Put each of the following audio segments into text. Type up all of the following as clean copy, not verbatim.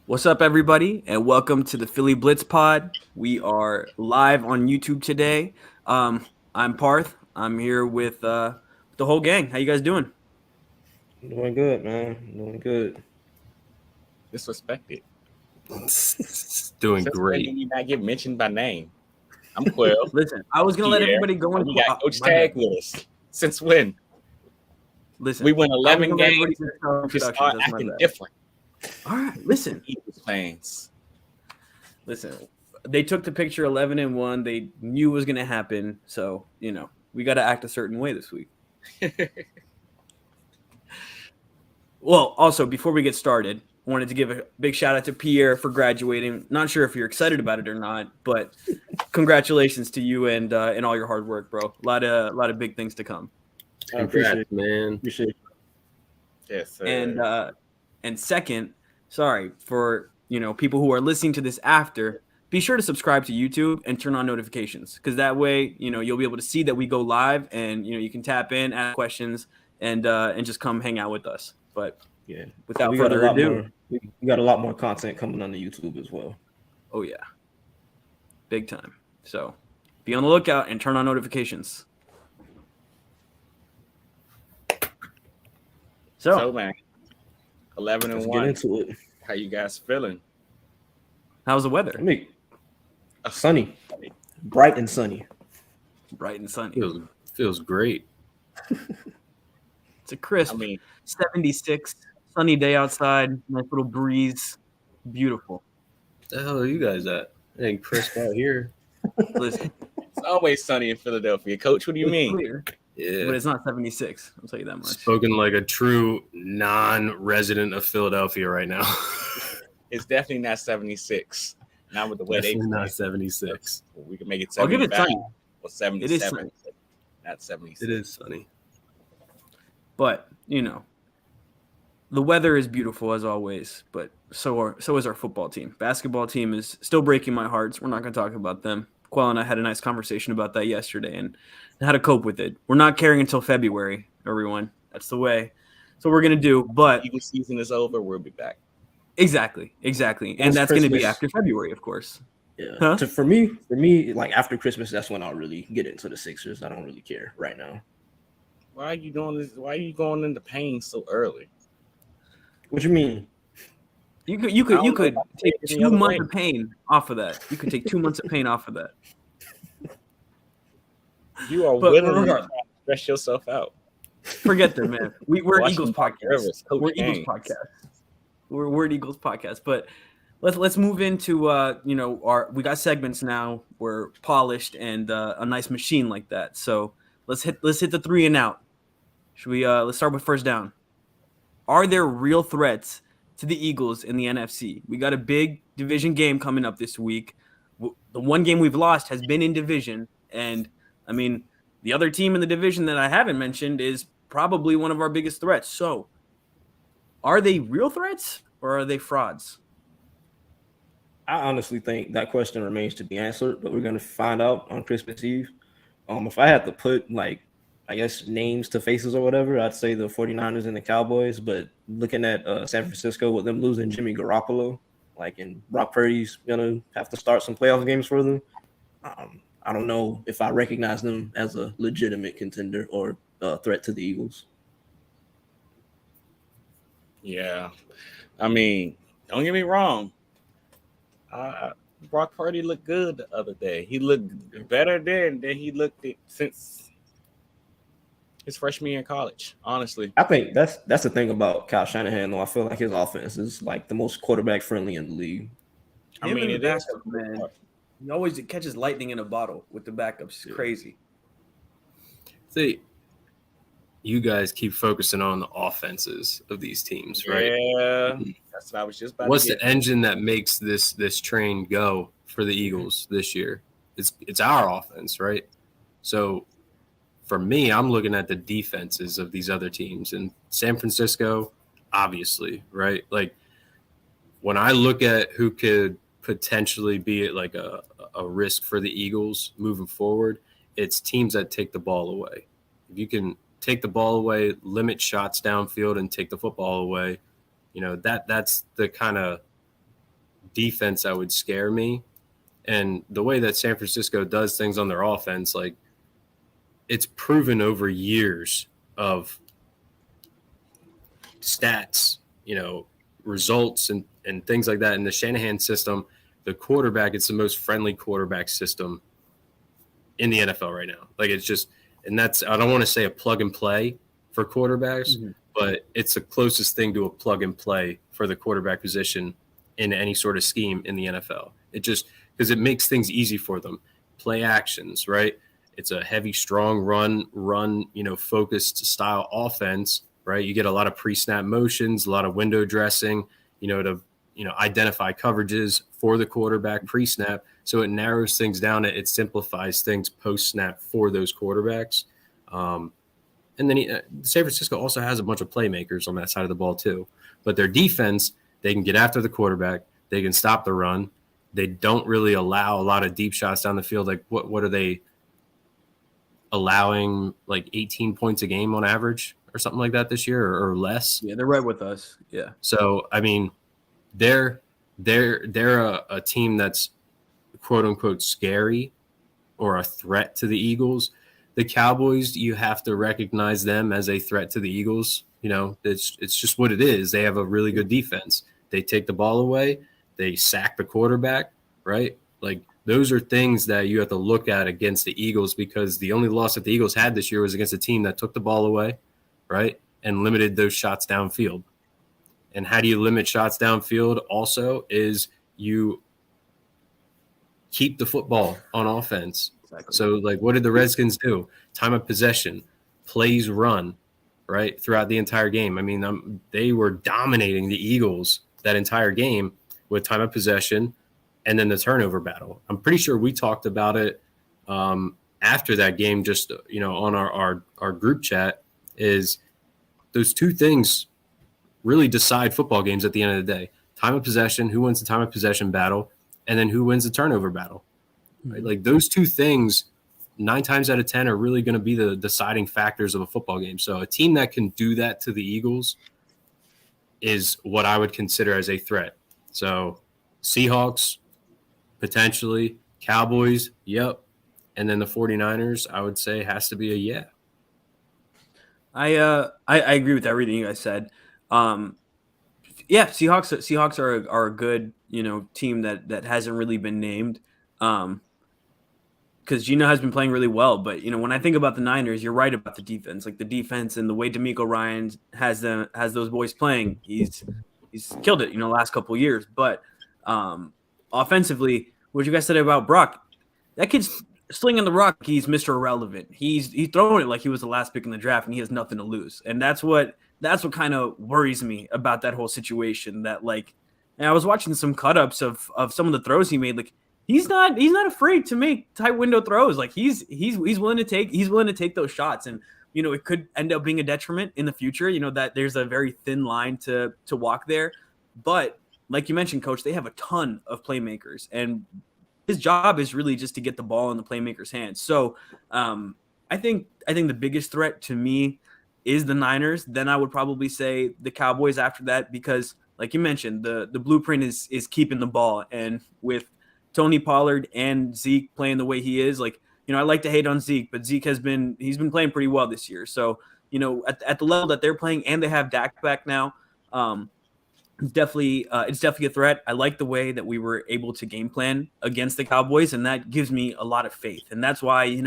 What's up, everybody, and welcome to the Philly Blitz Pod. We are live on YouTube today. I'm Parth. I'm here with the whole gang. How you guys doing? Doing good, man. Doing good. Disrespected. Doing Since when great. do we not get mentioned by name? I'm Quill. Listen, I was gonna let Pierre. everybody go. And we got Coach my bad. Tag with us. Since when? Listen, We win I was 11 gonna let everybody games. finish our We introductions. start That's my acting bad. different. All right, listen. Eagles fans. Listen. They took the picture 11-1. They knew it was gonna happen, so we got to act a certain way this week. Well, also, before we get started, I wanted to give a big shout out to Pierre for graduating. Not sure if you're excited about it or not, but congratulations to you and all your hard work, bro. A lot of big things to come. I appreciate it, man. Appreciate it. Yes, sir. And second, sorry for people who are listening to this after. Be sure to subscribe to YouTube and turn on notifications, because that way you'll be able to see that we go live, and you can tap in, ask questions, and just come hang out with us. But Yeah. without we got further a lot ado, more. We got a lot more content coming on the YouTube as well. oh yeah, big time. So be on the lookout and turn on notifications. So man, 11 Let's and get 1. into it. How you guys feeling? How's the weather? I mean, sunny, bright and sunny. Bright and sunny. Feels great. It's a crisp 76, sunny day outside. Nice little breeze. Beautiful. The hell are you guys at? It ain't crisp out here. Listen, It's always sunny in Philadelphia. Coach, what do you it's mean? clear, but Yeah. it's not 76. I'll tell you that much. Spoken like a true non-resident of Philadelphia right now. It's definitely not 76. Not with the way they Definitely play. not 76. We can make it I'll 75 give it sunny. or 77. It is sunny. Not 76. It is sunny. But the weather is beautiful as always. But so is our football team. Basketball team is still breaking my heart. We're not going to talk about them. Quell and I had a nice conversation about that yesterday and how to cope with it. We're not caring until February, everyone. That's the way. So we're going to do. But Eagle season is over. We'll be back. exactly. And Once that's going to be Christmas- after February, of course. Yeah. Huh? For me, like after Christmas, that's when I'll really get into the Sixers. I don't really care right now. Why are you doing this? Why are you going into pain so early? What you mean? You could I don't take know if I played any 2 other months way. of pain off of that. You could take 2 months of pain off of that. You are But willingly regardless. trying to stress yourself out. Forget that, man. We're an Eagles Washington podcast. Rivers, Coach We're Eagles James. podcast. We're an Eagles podcast. But let's move into we got segments now. We're polished and a nice machine like that. So let's hit the 3 and out. Should we let's start with first down. Are there real threats to the Eagles in the NFC? We got a big division game coming up this week. The one game we've lost has been in division, and I mean, the other team in the division that I haven't mentioned is probably one of our biggest threats. So, are they real threats or are they frauds? I honestly think that question remains to be answered, but we're gonna find out on Christmas Eve. If I had to put names to faces or whatever, I'd say the 49ers and the Cowboys. But looking at San Francisco with them losing Jimmy Garoppolo, and Brock Purdy's gonna have to start some playoff games for them. I don't know if I recognize them as a legitimate contender or a threat to the Eagles. Yeah. I mean, don't get me wrong. Brock Purdy looked good the other day. He looked better than he looked since his freshman year in college, honestly. I think that's the thing about Kyle Shanahan, though. I feel like his offense is like the most quarterback friendly in the league. I mean, it is. Man. He always catches lightning in a bottle with the backups. It's crazy. See, you guys keep focusing on the offenses of these teams, right? Yeah, that's what I was just about What's to the engine that makes this train go for the Eagles this year? It's our offense, right? So for me, I'm looking at the defenses of these other teams. And San Francisco, obviously, right? Like, when I look at who could potentially be like a risk for the Eagles moving forward, it's teams that take the ball away. If you can take the ball away, limit shots downfield, and take the football away, that's the kind of defense that would scare me. And the way that San Francisco does things on their offense, like it's proven over years of stats, results and things like that. In the Shanahan system, the quarterback, it's the most friendly quarterback system in the NFL right now. Like it's just, and that's, I don't want to say a plug and play for quarterbacks, but it's the closest thing to a plug and play for the quarterback position in any sort of scheme in the NFL. It just, because it makes things easy for them. Play actions, right? It's a heavy, strong run, focused style offense, right? You get a lot of pre-snap motions, a lot of window dressing, to identify coverages for the quarterback pre-snap. So it narrows things down. It simplifies things post-snap for those quarterbacks. And then San Francisco also has a bunch of playmakers on that side of the ball too. But their defense, they can get after the quarterback. They can stop the run. They don't really allow a lot of deep shots down the field. Like what are they allowing? Like 18 points a game on average or something like that this year or less? Yeah, they're right with us. Yeah. So I mean, they're a team that's quote unquote scary or a threat to the Eagles. The Cowboys, you have to recognize them as a threat to the Eagles. It's just what it is. They have a really good defense. They take the ball away. They sack the quarterback, right? Like those are things that you have to look at against the Eagles, because the only loss that the Eagles had this year was against a team that took the ball away, right? And limited those shots downfield. And how do you limit shots downfield also is you keep the football on offense. Exactly. So like what did the Redskins do? Time of possession, plays run, right? Throughout the entire game. I mean, they were dominating the Eagles that entire game with time of possession and then the turnover battle. I'm pretty sure we talked about it after that game, just, on our group chat, is those two things really decide football games at the end of the day. Time of possession, who wins the time of possession battle, and then who wins the turnover battle. Right? Like those two things, 9 times out of 10 are really going to be the deciding factors of a football game. So a team that can do that to the Eagles is what I would consider as a threat. So Seahawks, potentially. Cowboys, yep. And then the 49ers, I would say, has to be a yeah. I agree with everything you guys said. Seahawks are a good, team that hasn't really been named. Because Gino has been playing really well. But, when I think about the Niners, you're right about the defense. Like the defense and the way DeMeco Ryans has those boys playing, he's killed it, last couple of years. But offensively, what you guys said about Brock, that kid's slinging the rock. He's Mr. Irrelevant. He's throwing it like he was the last pick in the draft, and he has nothing to lose. And that's what kind of worries me about that whole situation. That and I was watching some cut-ups of some of the throws he made. Like he's not afraid to make tight window throws. Like he's willing to take those shots, and it could end up being a detriment in the future. That there's a very thin line to walk there, but like you mentioned, Coach, they have a ton of playmakers, and his job is really just to get the ball in the playmakers' hands. So I think the biggest threat to me is the Niners. Then I would probably say the Cowboys after that, because like you mentioned, the blueprint is keeping the ball. And with Tony Pollard and Zeke playing the way he is, I like to hate on Zeke, but Zeke he's been playing pretty well this year. So, at the level that they're playing, and they have Dak back now, it's definitely a threat. I like the way that we were able to game plan against the Cowboys, and that gives me a lot of faith. And that's why,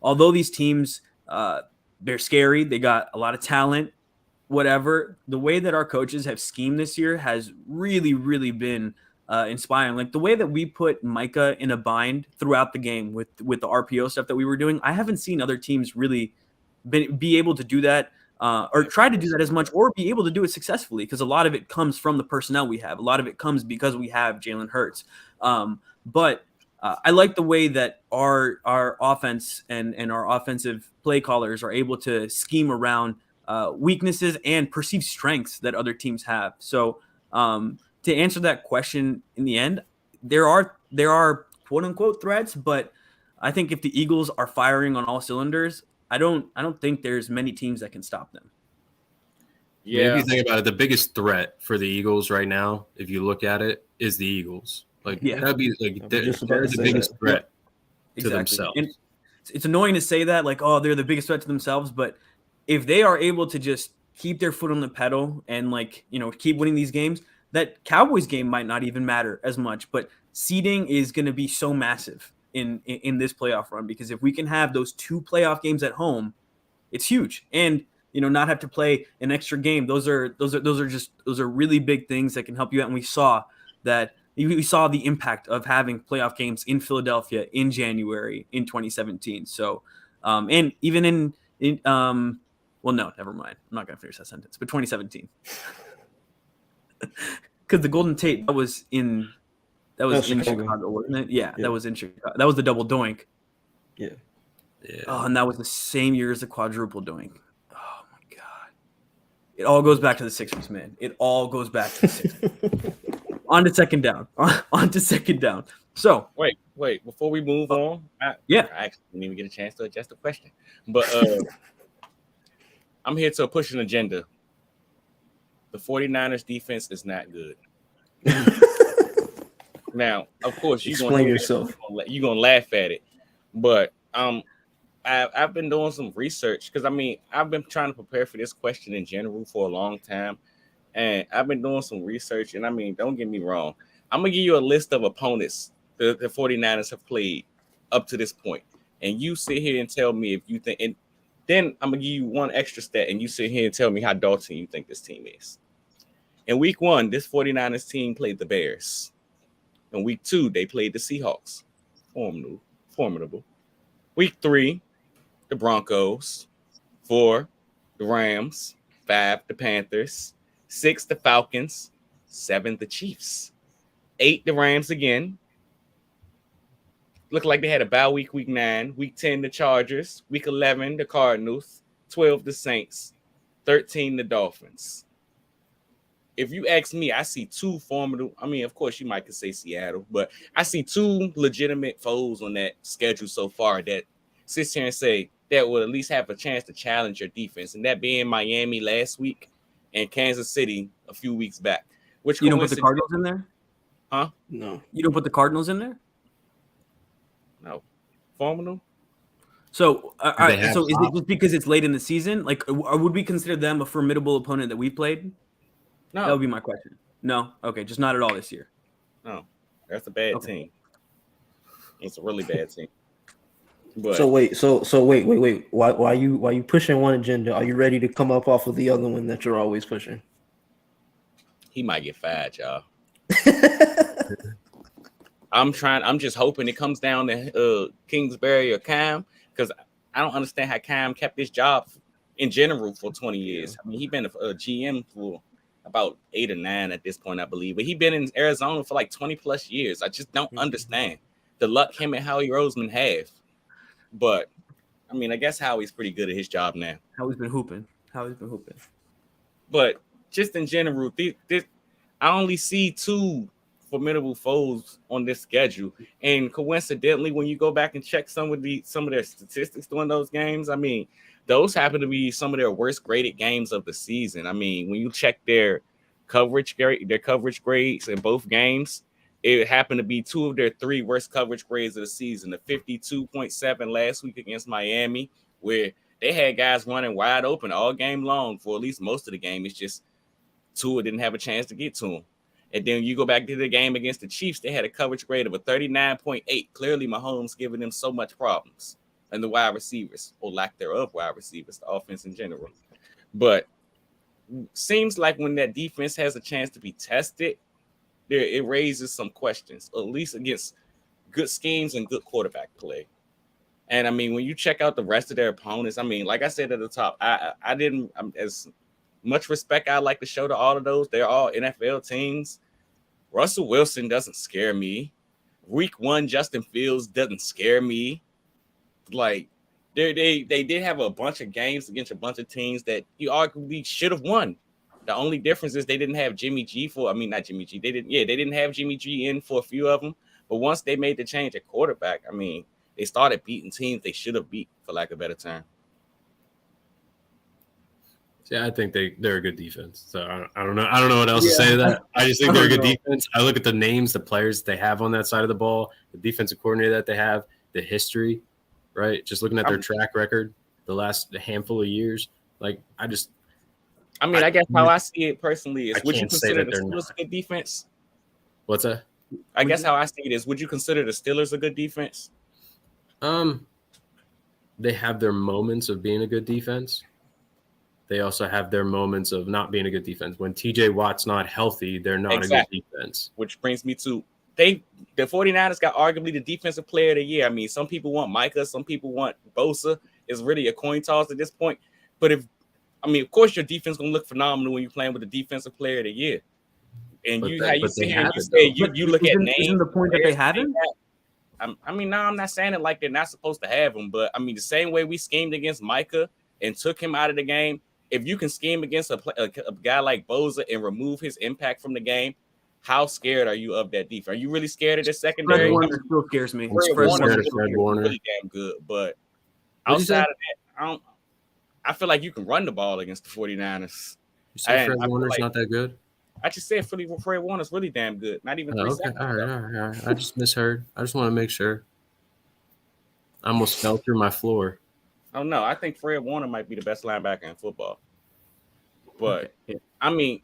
although these teams, they're scary, they got a lot of talent, whatever, the way that our coaches have schemed this year has really, really been inspiring. Like the way that we put Micah in a bind throughout the game with the RPO stuff that we were doing, I haven't seen other teams really be able to do that. Or try to do that as much, or be able to do it successfully, because a lot of it comes from the personnel we have. A lot of it comes because we have Jalen Hurts. But I like the way that our offense and our offensive play callers are able to scheme around weaknesses and perceived strengths that other teams have. So to answer that question in the end, there are quote unquote threats, but I think if the Eagles are firing on all cylinders, I don't think there's many teams that can stop them. I mean, if you think about it, the biggest threat for the Eagles right now, if you look at it, is the Eagles. Like, that'd be like they're the biggest threat to themselves. And it's annoying to say that, like, oh, they're the biggest threat to themselves, but if they are able to just keep their foot on the pedal and, like, you know, keep winning these games, that Cowboys game might not even matter as much, but seeding is going to be so massive in this playoff run, because if we can have those 2 playoff games at home, it's huge. And, you know, not have to play an extra game. Those are really big things that can help you out. And we saw the impact of having playoff games in Philadelphia in January in 2017. So, and even well, no, never mind. I'm not going to finish that sentence, but 2017. Because the Golden Tate, that was in Chicago, wasn't it? Yeah, that was in Chicago. That was the double doink. Yeah. Oh, and that was the same year as the quadruple doink. Oh my God. It all goes back to the Sixers, man. It all goes back to the Sixers. On to second down. On to second down. So wait. Before we move on, I actually didn't even get a chance to adjust the question. But I'm here to push an agenda. The 49ers defense is not good. Now, of course, you're gonna laugh at it, but I've been doing some research, because I mean, I've been trying to prepare for this question in general for a long time, and I've been doing some research. And I mean, don't get me wrong, I'm gonna give you a list of opponents the 49ers have played up to this point, and you sit here and tell me if you think, and then I'm gonna give you one extra stat, and you sit here and tell me how daunting you think this team is. In week 1, this 49ers team played the Bears. In week 2, they played the Seahawks. Formidable. Week 3, the Broncos. 4, the Rams. 5, the Panthers. 6, the Falcons. 7, the Chiefs. 8, the Rams again. Looked like they had a bye week, week 9. Week 10, the Chargers. Week 11, the Cardinals. 12, the Saints. 13, the Dolphins. If you ask me, I see 2 formidable. I mean, of course, you might could say Seattle, but I see 2 legitimate foes on that schedule so far that sits here and say that will at least have a chance to challenge your defense, and that being Miami last week and Kansas City a few weeks back. Which you don't put the Cardinals in there? Huh? No. You don't put the Cardinals in there? No. Formidable? So, so is it just because it's late in the season? Like, would we consider them a formidable opponent that we played? No. That would be my question. No? Okay, just not at all this year. No. That's a bad team. It's a really bad team. But so wait. Why you pushing one agenda? Are you ready to come up off of the other one that you're always pushing? He might get fired, y'all. I'm just hoping it comes down to Kingsbury or Cam, because I don't understand how Cam kept his job in general for 20 years. I mean, he's been a GM for about 8 or 9 at this point, I believe. But he's been in Arizona for like 20 plus years. I just don't understand the luck him and Howie Roseman have. But I mean, I guess Howie's pretty good at his job now. Howie's been hooping. But just in general, I only see 2 formidable foes on this schedule. And coincidentally, when you go back and check some of their statistics during those games, I mean, those happen to be some of their worst graded games of the season. I mean, when you check their coverage grades in both games, it happened to be 2 of their 3 worst coverage grades of the season. The 52.7 last week against Miami, where they had guys running wide open all game long for at least most of the game. It's just Tua didn't have a chance to get to him. And then you go back to the game against the Chiefs, they had a coverage grade of a 39.8. Clearly, Mahomes giving them so much problems. And the wide receivers, or lack thereof wide receivers, the offense in general. But seems like when that defense has a chance to be tested, it raises some questions, at least against good schemes and good quarterback play. And I mean, when you check out the rest of their opponents, I mean, like I said at the top, I didn't, as much respect I like to show to all of those. They're all NFL teams. Russell Wilson doesn't scare me. Week 1, Justin Fields doesn't scare me. Like, they did have a bunch of games against a bunch of teams that you arguably should have won. The only difference is they didn't have Jimmy G not Jimmy G. They didn't have Jimmy G in for a few of them. But once they made the change at quarterback, I mean, they started beating teams they should have beat, for lack of a better term. Yeah, I think they're a good defense. So I don't know. I don't know what else to say to that. I just think they're a good defense. I look at the names, the players they have on that side of the ball, the defensive coordinator that they have, the history, right? Just looking at their track record the last handful of years. Like, I guess how I see it personally is, would you can't say consider that the they're Steelers not. a good defense? What's that? I guess how I see it is, would you consider the Steelers a good defense? They have their moments of being a good defense. They also have their moments of not being a good defense. When TJ Watt's not healthy, they're not a good defense. Which brings me to the 49ers got arguably the defensive player of the year. I mean, some people want Micah, some people want Bosa. It's really a coin toss at this point. But of course, your defense gonna look phenomenal when you're playing with the defensive player of the year. And you sit here and you say you look at names. Isn't the point that they haven't? No, I'm not saying it like they're not supposed to have him, but I mean, the same way we schemed against Micah and took him out of the game, if you can scheme against a guy like Bosa and remove his impact from the game, how scared are you of that defense? Are you really scared of the secondary? Fred Warner still scares me. Fred Warner really damn good, but outside of that, I feel like you can run the ball against the 49ers. You say Fred Warner's not that good? I just said Fred Warner's really damn good. Not even 3 seconds. All right. I just misheard. I just want to make sure. I almost fell through my floor. Oh, no. I think Fred Warner might be the best linebacker in football. But, I mean,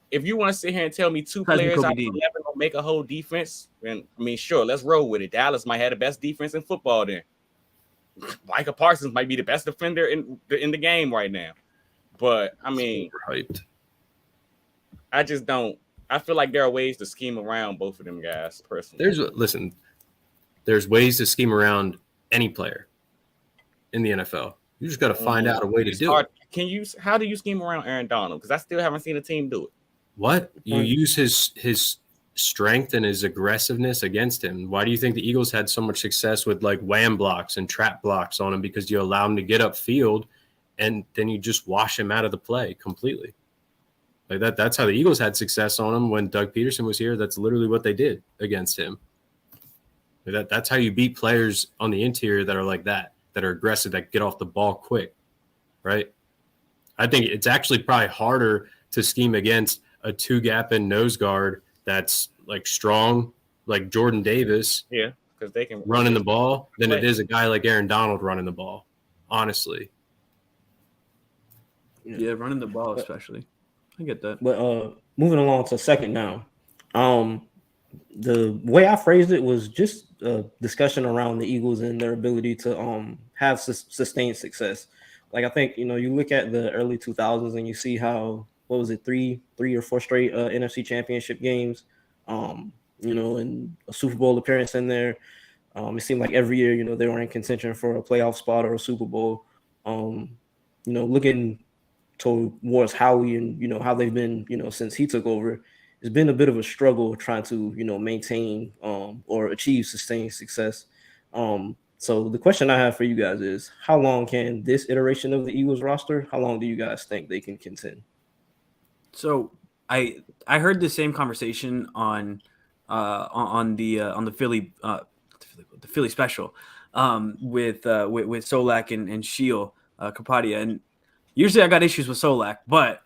if you want to sit here and tell me two players out of 11 will make a whole defense, then, sure, let's roll with it. Dallas might have the best defense in football then. Micah Parsons might be the best defender in the game right now. But, right. I just don't. I feel like there are ways to scheme around both of them guys, personally. There's ways to scheme around any player in the NFL. You just got to find out a way to do it. How do you scheme around Aaron Donald? Because I still haven't seen a team do it. What? You use his strength and his aggressiveness against him. Why do you think the Eagles had so much success with like wham blocks and trap blocks on him? Because you allow him to get upfield and then you just wash him out of the play completely. Like that's how the Eagles had success on him when Doug Peterson was here. That's literally what they did against him. That's how you beat players on the interior that are like that are aggressive, that get off the ball quick, right? I think it's actually probably harder to scheme against a two-gap and nose guard that's like strong, like Jordan Davis. Yeah, because they can running the ball than it is a guy like Aaron Donald running the ball, honestly. Yeah, running the ball especially. I get that. But moving along to second now. The way I phrased it was just a discussion around the Eagles and their ability to have sustained success. Like I think, you look at the early 2000s and you see how, what was it, three or four straight NFC championship games, and a Super Bowl appearance in there. It seemed like every year, they were in contention for a playoff spot or a Super Bowl. Looking towards Howie and, how they've been, since he took over, it's been a bit of a struggle trying to, maintain or achieve sustained success. So the question I have for you guys is, how long can this iteration of the Eagles roster, how long do you guys think they can contend? So I heard the same conversation on the Philly special with Solak and Sheil Kapadia, and usually I got issues with Solak, but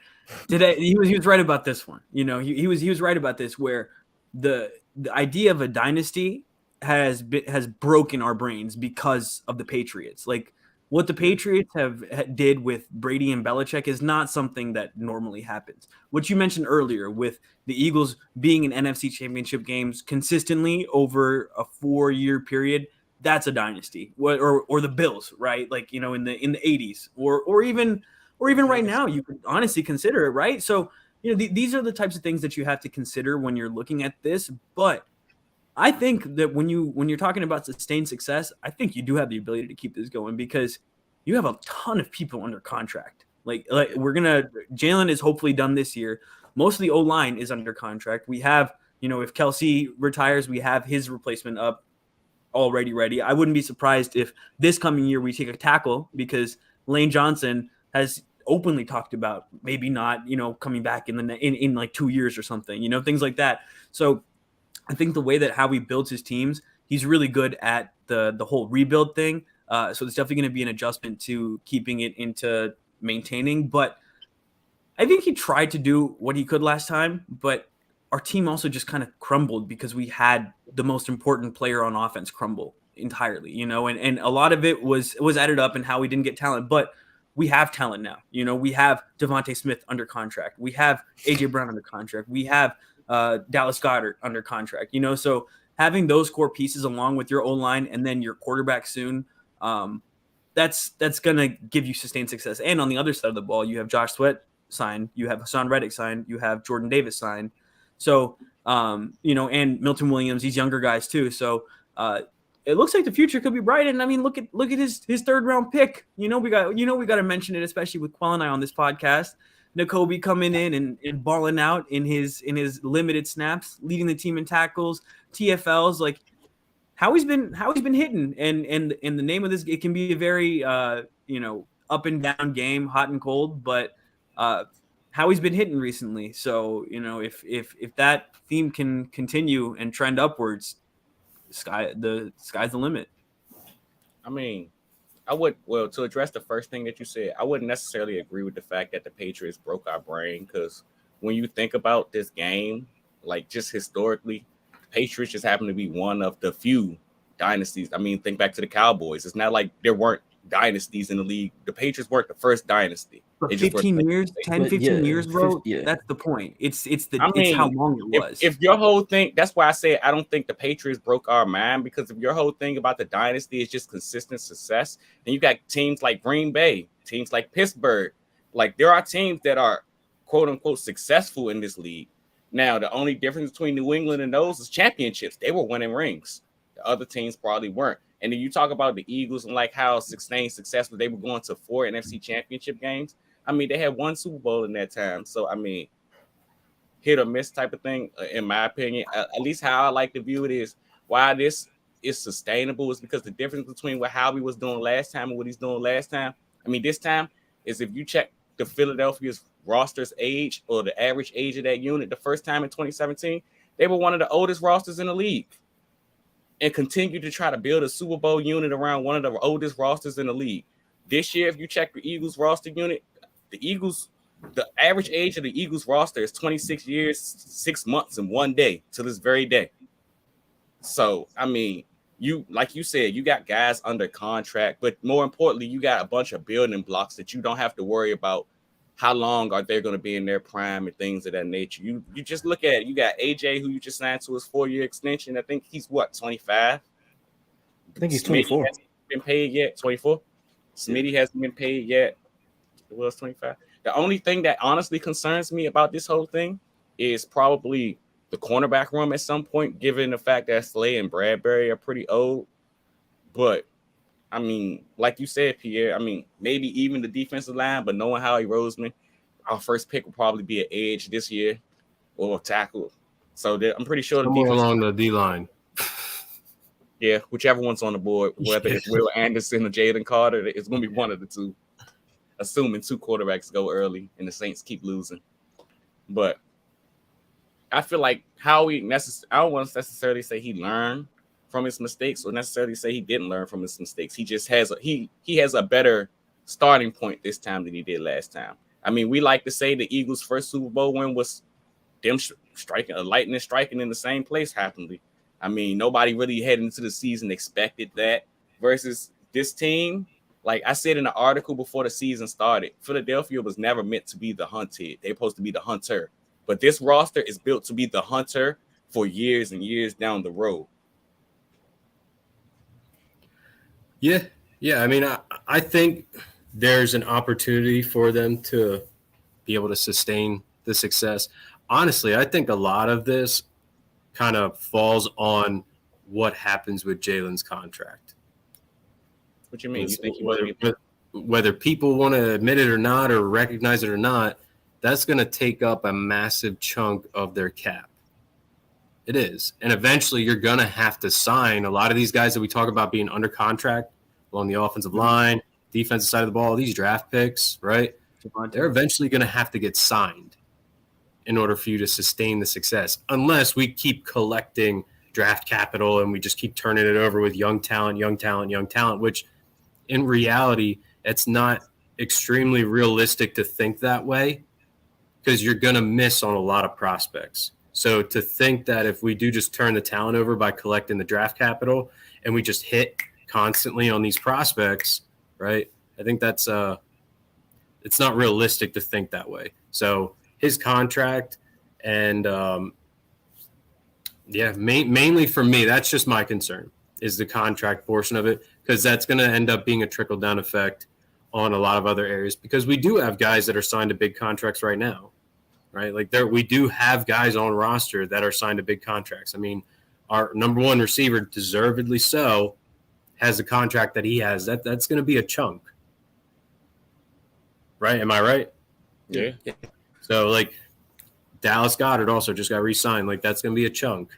today he was right about this one. He was right about this, where the idea of a dynasty has broken our brains because of the Patriots. Like what the Patriots did with Brady and Belichick is not something that normally happens. What you mentioned earlier with the Eagles being in NFC Championship games consistently over a 4-year period, that's a dynasty. Or the Bills, right? Like in the 80s, or even right now, you could honestly consider it, right? So these are the types of things that you have to consider when you're looking at this. But I think that when you're talking about sustained success, I think you do have the ability to keep this going because you have a ton of people under contract. Like Jalen is hopefully done this year. Most of the O-line is under contract. We have, if Kelsey retires, we have his replacement up already ready. I wouldn't be surprised if this coming year we take a tackle because Lane Johnson has openly talked about maybe not, coming back in like 2 years or something, things like that. So I think the way that Howie builds his teams, he's really good at the whole rebuild thing. So it's definitely going to be an adjustment to keeping it into maintaining. But I think he tried to do what he could last time, but our team also just kind of crumbled because we had the most important player on offense crumble entirely, and a lot of it was added up in how we didn't get talent, but we have talent now. We have Devontae Smith under contract. We have AJ Brown under contract. We have Dallas Goedert under contract, so having those core pieces along with your O-line and then your quarterback soon, that's going to give you sustained success. And on the other side of the ball, you have Josh Sweat signed, you have Hassan Reddick signed, you have Jordan Davis signed. So, and Milton Williams, these younger guys too. So it looks like the future could be bright. And I mean, look at his third round pick. We got to mention it, especially with Quell and I on this podcast. Nakobe coming in and balling out in his limited snaps, leading the team in tackles, TFLs. Like how he's been hitting. And the name of this, it can be a very up and down game, hot and cold, but how he's been hitting recently. So, if that theme can continue and trend upwards, sky's the limit. I mean, to address the first thing that you said, I wouldn't necessarily agree with the fact that the Patriots broke our brain, because when you think about this game, like just historically, Patriots just happen to be one of the few dynasties. I mean, think back to the Cowboys. It's not like there weren't dynasties in the league. The Patriots weren't the first dynasty. But 15 years, 10, 15 years, bro. Yeah. That's the point. It's how long it was. If your whole thing, that's why I say I don't think the Patriots broke our mind, because if your whole thing about the dynasty is just consistent success, then you got teams like Green Bay, teams like Pittsburgh. Like there are teams that are quote unquote successful in this league. Now, the only difference between New England and those is championships. They were winning rings. The other teams probably weren't. And then you talk about the Eagles and like how sustained successful they were going to 4 NFC championship games. I mean, they had 1 Super Bowl in that time. So, I mean, hit or miss type of thing, in my opinion. At least how I like to view it is why this is sustainable is because the difference between what Howie was doing last time and what he's doing last time, I mean, this time is if you check the Philadelphia's roster's age or the average age of that unit, the first time in 2017, they were one of the oldest rosters in the league. And continue to try to build a Super Bowl unit around one of the oldest rosters in the league. This year, if you check the Eagles roster unit, the average age of the Eagles roster is 26 years, 6 months, and 1 day to this very day. So, I mean, like you said, you got guys under contract, but more importantly, you got a bunch of building blocks that you don't have to worry about how long are they going to be in their prime and things of that nature. You just look at it. You got AJ, who you just signed to his 4-year extension. I think he's 25? I think he's 24. Hasn't been paid yet. 24? Smitty hasn't been paid yet. It was 25. The only thing that honestly concerns me about this whole thing is probably the cornerback room at some point, given the fact that Slay and Bradbury are pretty old. But I mean, like you said, Pierre, I mean, maybe even the defensive line, but knowing Howie Roseman, our first pick will probably be an edge this year or a tackle. So I'm pretty sure the defense along the D-line. Yeah, whichever one's on the board, whether it's Will Anderson or Jalen Carter, it's going to be one of the two, assuming 2 quarterbacks go early and the Saints keep losing. But I feel like Howie, I don't want to necessarily say he learned from his mistakes or necessarily say he didn't learn from his mistakes. He just has he has a better starting point this time than he did last time. I mean, we like to say the Eagles' first Super Bowl win was them lightning striking in the same place happily. I mean, nobody really heading into the season expected that versus this team. Like I said in the article before the season started, Philadelphia was never meant to be the hunted. They're supposed to be the hunter. But this roster is built to be the hunter for years and years down the road. Yeah. I mean, I think there's an opportunity for them to be able to sustain the success. Honestly, I think a lot of this kind of falls on what happens with Jalen's contract. What you mean? You think whether people want to admit it or not or recognize it or not, that's going to take up a massive chunk of their cap. It is. And eventually you're going to have to sign a lot of these guys that we talk about being under contract along the offensive line, defensive side of the ball, these draft picks, right? They're eventually going to have to get signed in order for you to sustain the success, unless we keep collecting draft capital and we just keep turning it over with young talent, which in reality, it's not extremely realistic to think that way because you're going to miss on a lot of prospects. So to think that if we do just turn the talent over by collecting the draft capital and we just hit constantly on these prospects, right? I think that's it's not realistic to think that way. So his contract and mainly for me, that's just my concern is the contract portion of it, because that's going to end up being a trickle down effect on a lot of other areas, because we do have guys that are signed to big contracts right now, right? Like we do have guys on roster that are signed to big contracts. I mean, our number one receiver, deservedly so, has the contract that he has. That's going to be a chunk, right? Am I right? Yeah. So like Dallas Goedert also just got re-signed. Like that's going to be a chunk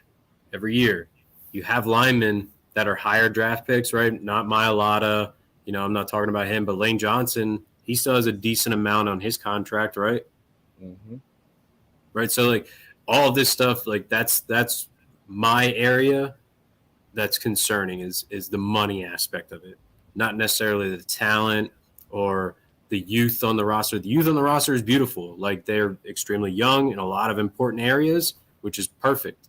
every year. You have linemen that are higher draft picks, right? Not Mailata. You know, I'm not talking about him, but Lane Johnson, he still has a decent amount on his contract, right? Mm-hmm. Right. So like all of this stuff, like that's my area that's concerning is the money aspect of it, not necessarily the talent or the youth on the roster. The youth on the roster is beautiful. Like they're extremely young in a lot of important areas, which is perfect.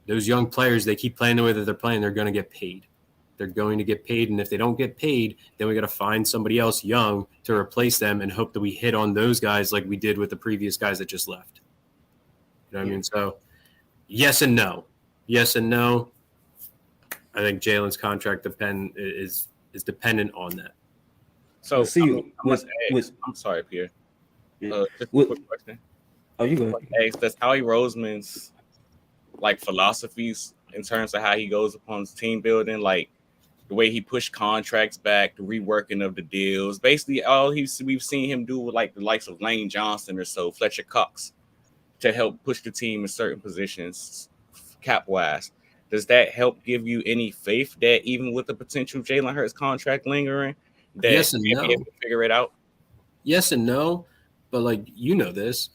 Those young players, they keep playing the way that they're playing, they're going to get paid. They're going to get paid. And if they don't get paid, then we got to find somebody else young to replace them and hope that we hit on those guys like we did with the previous guys that just left. You know what I mean? So yes and no. Yes and no. I think Jalen's contract is dependent on that. So I'm sorry, Pierre. Yeah. Just a quick question. Oh, you go ahead. Does Howie Roseman's like philosophies in terms of how he goes upon his team building, like the way he pushed contracts back, the reworking of the deals, basically all we've seen him do with like the likes of Lane Johnson or so, Fletcher Cox, to help push the team in certain positions cap wise. Does that help give you any faith that even with the potential Jalen Hurts contract lingering, that yes and no. Be able to figure it out? Yes and no, but like you know this,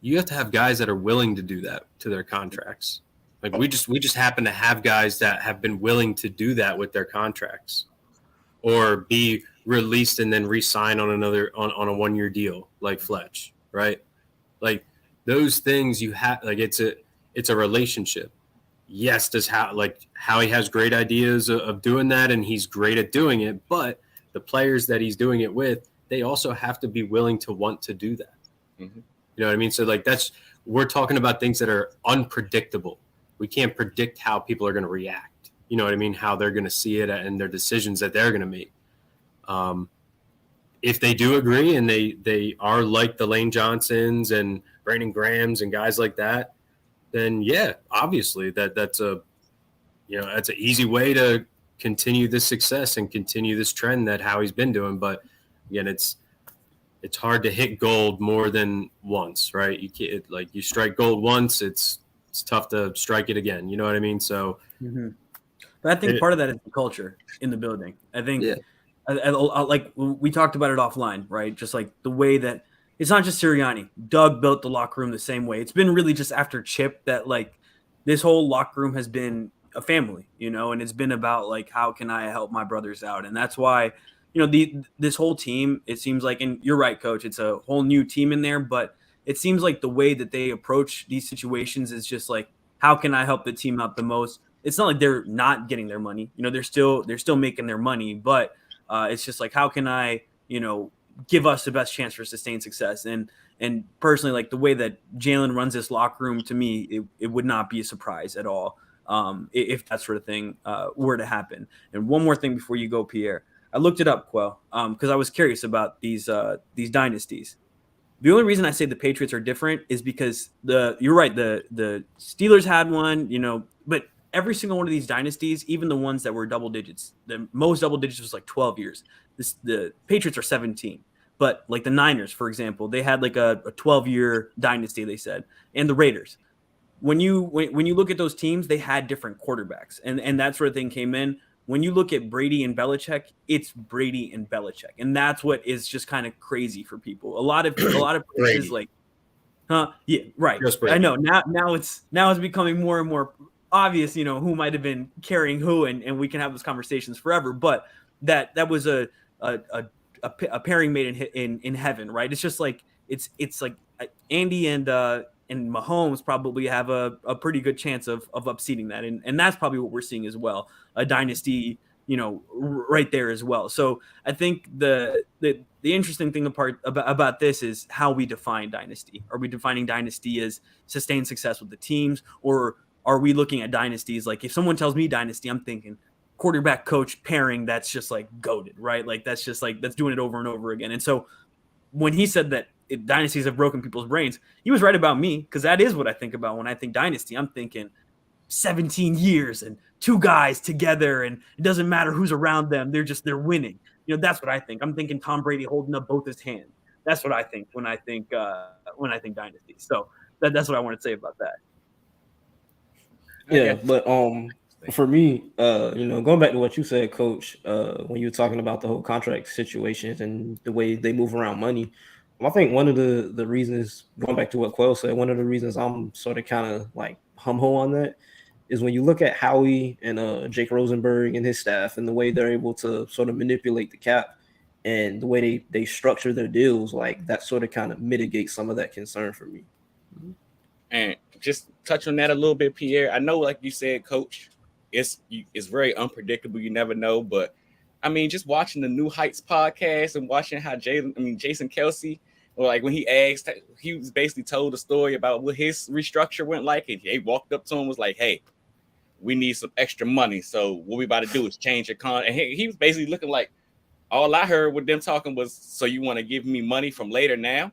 you have to have guys that are willing to do that to their contracts. Like we just happen to have guys that have been willing to do that with their contracts, or be released and then re-sign on another on a 1-year deal like Fletch, right? Like those things you have, like it's a relationship. Yes, Howie has great ideas of doing that, and he's great at doing it, but the players that he's doing it with, they also have to be willing to want to do that. Mm-hmm. You know what I mean? So like we're talking about things that are unpredictable. We can't predict how people are going to react. You know what I mean? How they're going to see it and their decisions that they're going to make. If they do agree and they are like the Lane Johnsons and Brandon Grahams and guys like that, then yeah, obviously that's an easy way to continue this success and continue this trend that Howie's been doing. But again, it's hard to hit gold more than once, right? You can't, like you strike gold once, it's tough to strike it again. You know what I mean? So, but I think part of that is the culture in the building. I think, like we talked about it offline, right? Just like the way that it's not just Sirianni. Doug built the locker room the same way. It's been really just after Chip that like this whole locker room has been a family, you know, and it's been about like how can I help my brothers out, and that's why. You know, this whole team, it seems like, and you're right, Coach, it's a whole new team in there, but it seems like the way that they approach these situations is just like, how can I help the team out the most? It's not like they're not getting their money. You know, they're still making their money, but it's just like, how can I, you know, give us the best chance for sustained success? And personally, like the way that Jalen runs this locker room, to me, it would not be a surprise at all if that sort of thing were to happen. And one more thing before you go, Pierre. I looked it up, Quell, because I was curious about these dynasties. The only reason I say the Patriots are different is because you're right, the Steelers had one, you know, but every single one of these dynasties, even the ones that were double digits, the most double digits was like 12 years. The Patriots are 17, but like the Niners, for example, they had like a 12-year dynasty, they said, and the Raiders. When you look at those teams, they had different quarterbacks, and that sort of thing came in. When you look at Brady and Belichick, it's Brady and Belichick, and that's what is just kind of crazy for people. A lot of places like, yeah, right. I know now it's becoming more and more obvious, you know, who might have been carrying who, and we can have those conversations forever. But that was a pairing made in heaven, right? It's just like it's like Andy and Mahomes probably have a pretty good chance of upseating that, and that's probably what we're seeing as well, a dynasty, right there as well. So I think the interesting thing about this is how we define dynasty. Are we defining dynasty as sustained success with the teams, or are we looking at dynasties like, if someone tells me dynasty, I'm thinking quarterback coach pairing that's just like goated, right? Like that's just like that's doing it over and over again. And so when he said that dynasties have broken people's brains, he was right about me, because that is what I think about when I think dynasty. I'm thinking 17 years and two guys together, and it doesn't matter who's around them. They're winning. That's what I think. I'm thinking Tom Brady holding up both his hands. That's what I think when I think dynasty. So that's what I want to say about that. Yeah, but for me, going back to what you said, Coach, when you were talking about the whole contract situations and the way they move around money, I think one of the reasons, going back to what Quell said, one of the reasons I'm sort of kind of like hum-ho on that is when you look at Howie and Jake Rosenberg and his staff and the way they're able to sort of manipulate the cap and the way they structure their deals, like that sort of kind of mitigates some of that concern for me. And just touch on that a little bit, Pierre. I know, like you said, Coach, it's very unpredictable. You never know. But, I mean, just watching the New Heights podcast and watching how Jason Kelsey, or like when he asked, he was basically told a story about what his restructure went like. And they walked up to him, was like, hey, we need some extra money. So what we about to do is change your con. And he was basically looking like, all I heard with them talking was, so you want to give me money from later now?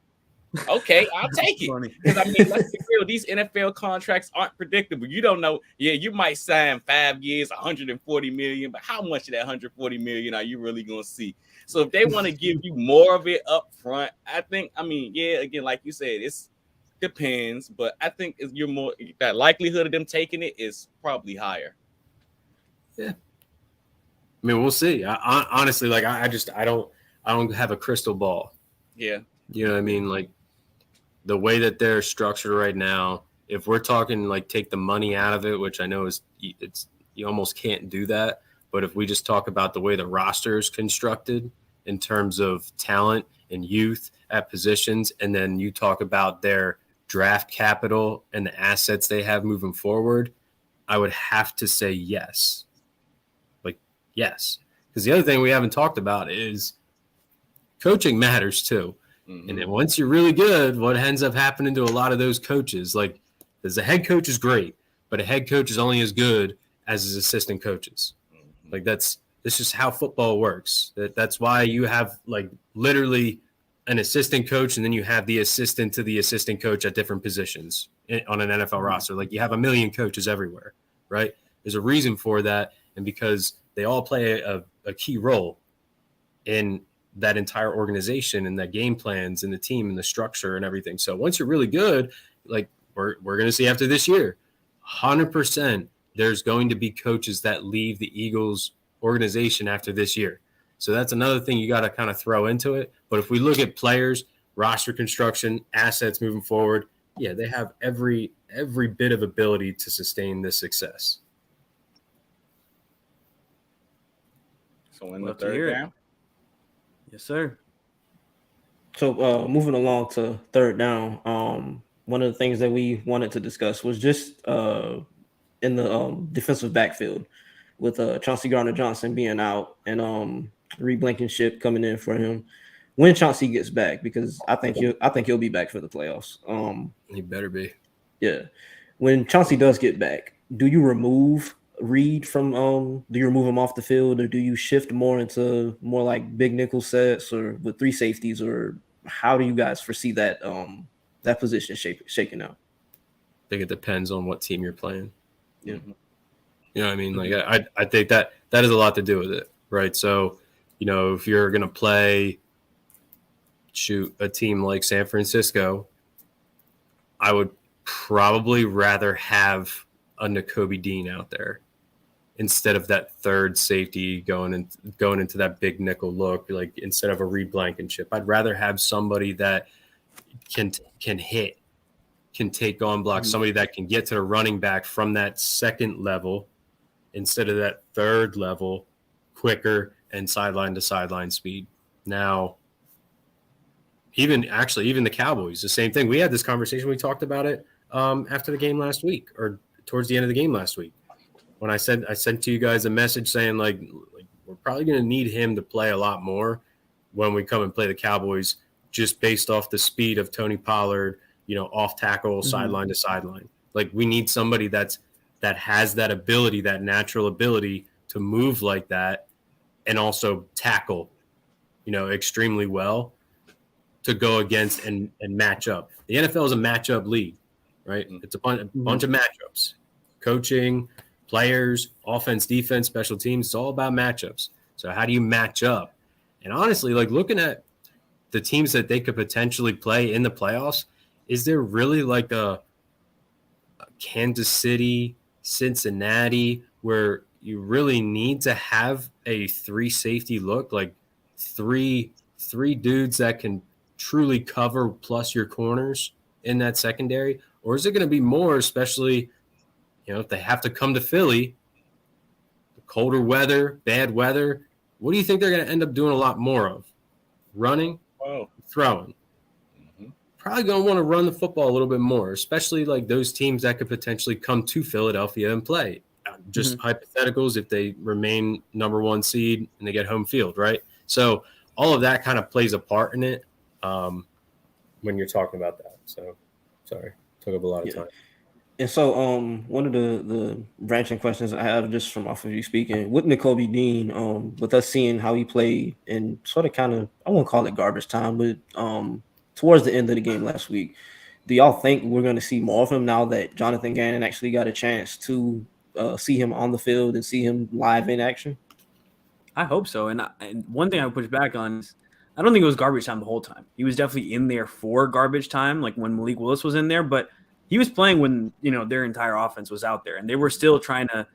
Okay, I'll take it. Because I mean, let's be real, these NFL contracts aren't predictable. You don't know. Yeah, you might sign 5 years, 140 million, but how much of that 140 million are you really gonna see? So if they want to give you more of it up front, I think, I mean, yeah, again, like you said, it's depends, but I think you're more, that likelihood of them taking it is probably higher. Yeah. I mean, we'll see. I honestly, like, I don't have a crystal ball. Yeah. You know what I mean? Like, the way that they're structured right now, if we're talking like take the money out of it, which I know you almost can't do that. But if we just talk about the way the roster is constructed in terms of talent and youth at positions, and then you talk about their draft capital and the assets they have moving forward, I would have to say yes. Like, yes. Because the other thing we haven't talked about is coaching matters too. And then once you're really good, what ends up happening to a lot of those coaches, like, because the head coach is great, but a head coach is only as good as his assistant coaches. Like, this is just how football works. That's why you have, like, literally an assistant coach, and then you have the assistant to the assistant coach at different positions on an NFL roster. Like, you have a million coaches everywhere, right? There's a reason for that, and because they all play a key role in that entire organization and the game plans and the team and the structure and everything. So once you're really good, like we're going to see after this year, 100% there's going to be coaches that leave the Eagles organization after this year. So that's another thing you got to kind of throw into it. But if we look at players, roster construction, assets moving forward, yeah, they have every bit of ability to sustain this success. So in the third down. Yes, sir. So moving along to third down, one of the things that we wanted to discuss was just in the defensive backfield with Chauncey Gardner-Johnson being out and Reed Blankenship coming in for him. When Chauncey gets back, because I think he'll be back for the playoffs. He better be. Yeah. When Chauncey does get back, do you remove Reed from do you remove him off the field, or do you shift more into more like big nickel sets or with three safeties, or how do you guys foresee that that position shaking out? I think it depends on what team you're playing. Yeah. You know what I mean? Like I think that has a lot to do with it, right? So, if you're gonna play a team like San Francisco, I would probably rather have a Nakobe Dean out there instead of that third safety going into that big nickel look, like instead of a Reed Blankenship. I'd rather have somebody that can hit, can take on blocks, somebody that can get to the running back from that second level instead of that third level, quicker and sideline to sideline speed. Now, even the Cowboys, the same thing. We had this conversation. We talked about it after the game last week, or towards the end of the game last week, when I sent to you guys a message saying like we're probably going to need him to play a lot more when we come and play the Cowboys, just based off the speed of Tony Pollard, off tackle, sideline to sideline. Like, we need somebody that has that ability, that natural ability to move like that, and also tackle, extremely well, to go against and match up. The NFL is a matchup league, right? It's a bunch of matchups, coaching, players, offense, defense, special teams. It's all about matchups. So how do you match up? And honestly, like, looking at the teams that they could potentially play in the playoffs, is there really like a Kansas City, Cincinnati, where you really need to have a 3 safety look, like three dudes that can truly cover plus your corners in that secondary? Or is it going to be more, especially, if they have to come to Philly, colder weather, bad weather? What do you think they're going to end up doing a lot more of? Running, throwing. Probably going to want to run the football a little bit more, especially like those teams that could potentially come to Philadelphia and play. Just hypotheticals, if they remain number 1 seed and they get home field, right? So all of that kind of plays a part in it when you're talking about that. So, sorry, took up a lot of time. And so one of the branching questions I have, just from off of you speaking, with Nakobe Dean, with us seeing how he played in sort of kind of, I won't call it garbage time, but towards the end of the game last week, do y'all think we're going to see more of him now that Jonathan Gannon actually got a chance to see him on the field and see him live in action? I hope so. And one thing I would push back on is, I don't think it was garbage time the whole time. He was definitely in there for garbage time, like when Malik Willis was in there, but he was playing when, their entire offense was out there, and they were still trying to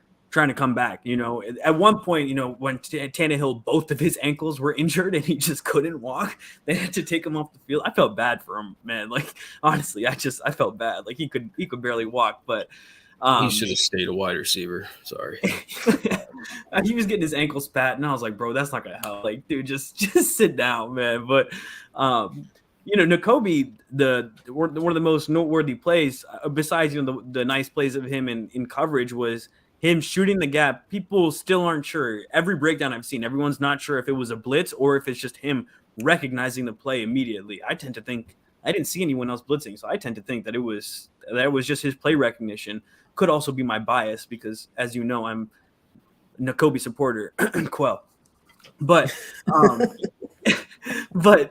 come back. At one point, when Tannehill, both of his ankles were injured and he just couldn't walk, they had to take him off the field. I felt bad for him, man. Like, honestly, I felt bad. Like, he could barely walk, but he should have stayed a wide receiver. Sorry. He was getting his ankles pat, and I was like, bro, that's not gonna help. Like, dude, just sit down, man. But Nakobe, one of the most noteworthy plays, besides the nice plays of him in coverage, was him shooting the gap. People still aren't sure. Every breakdown I've seen, everyone's not sure if it was a blitz or if it's just him recognizing the play immediately. I tend to think, I didn't see anyone else blitzing, so I tend to think that it was just his play recognition. Could also be my bias because, as you know, I'm Nakobe supporter, Quell. But but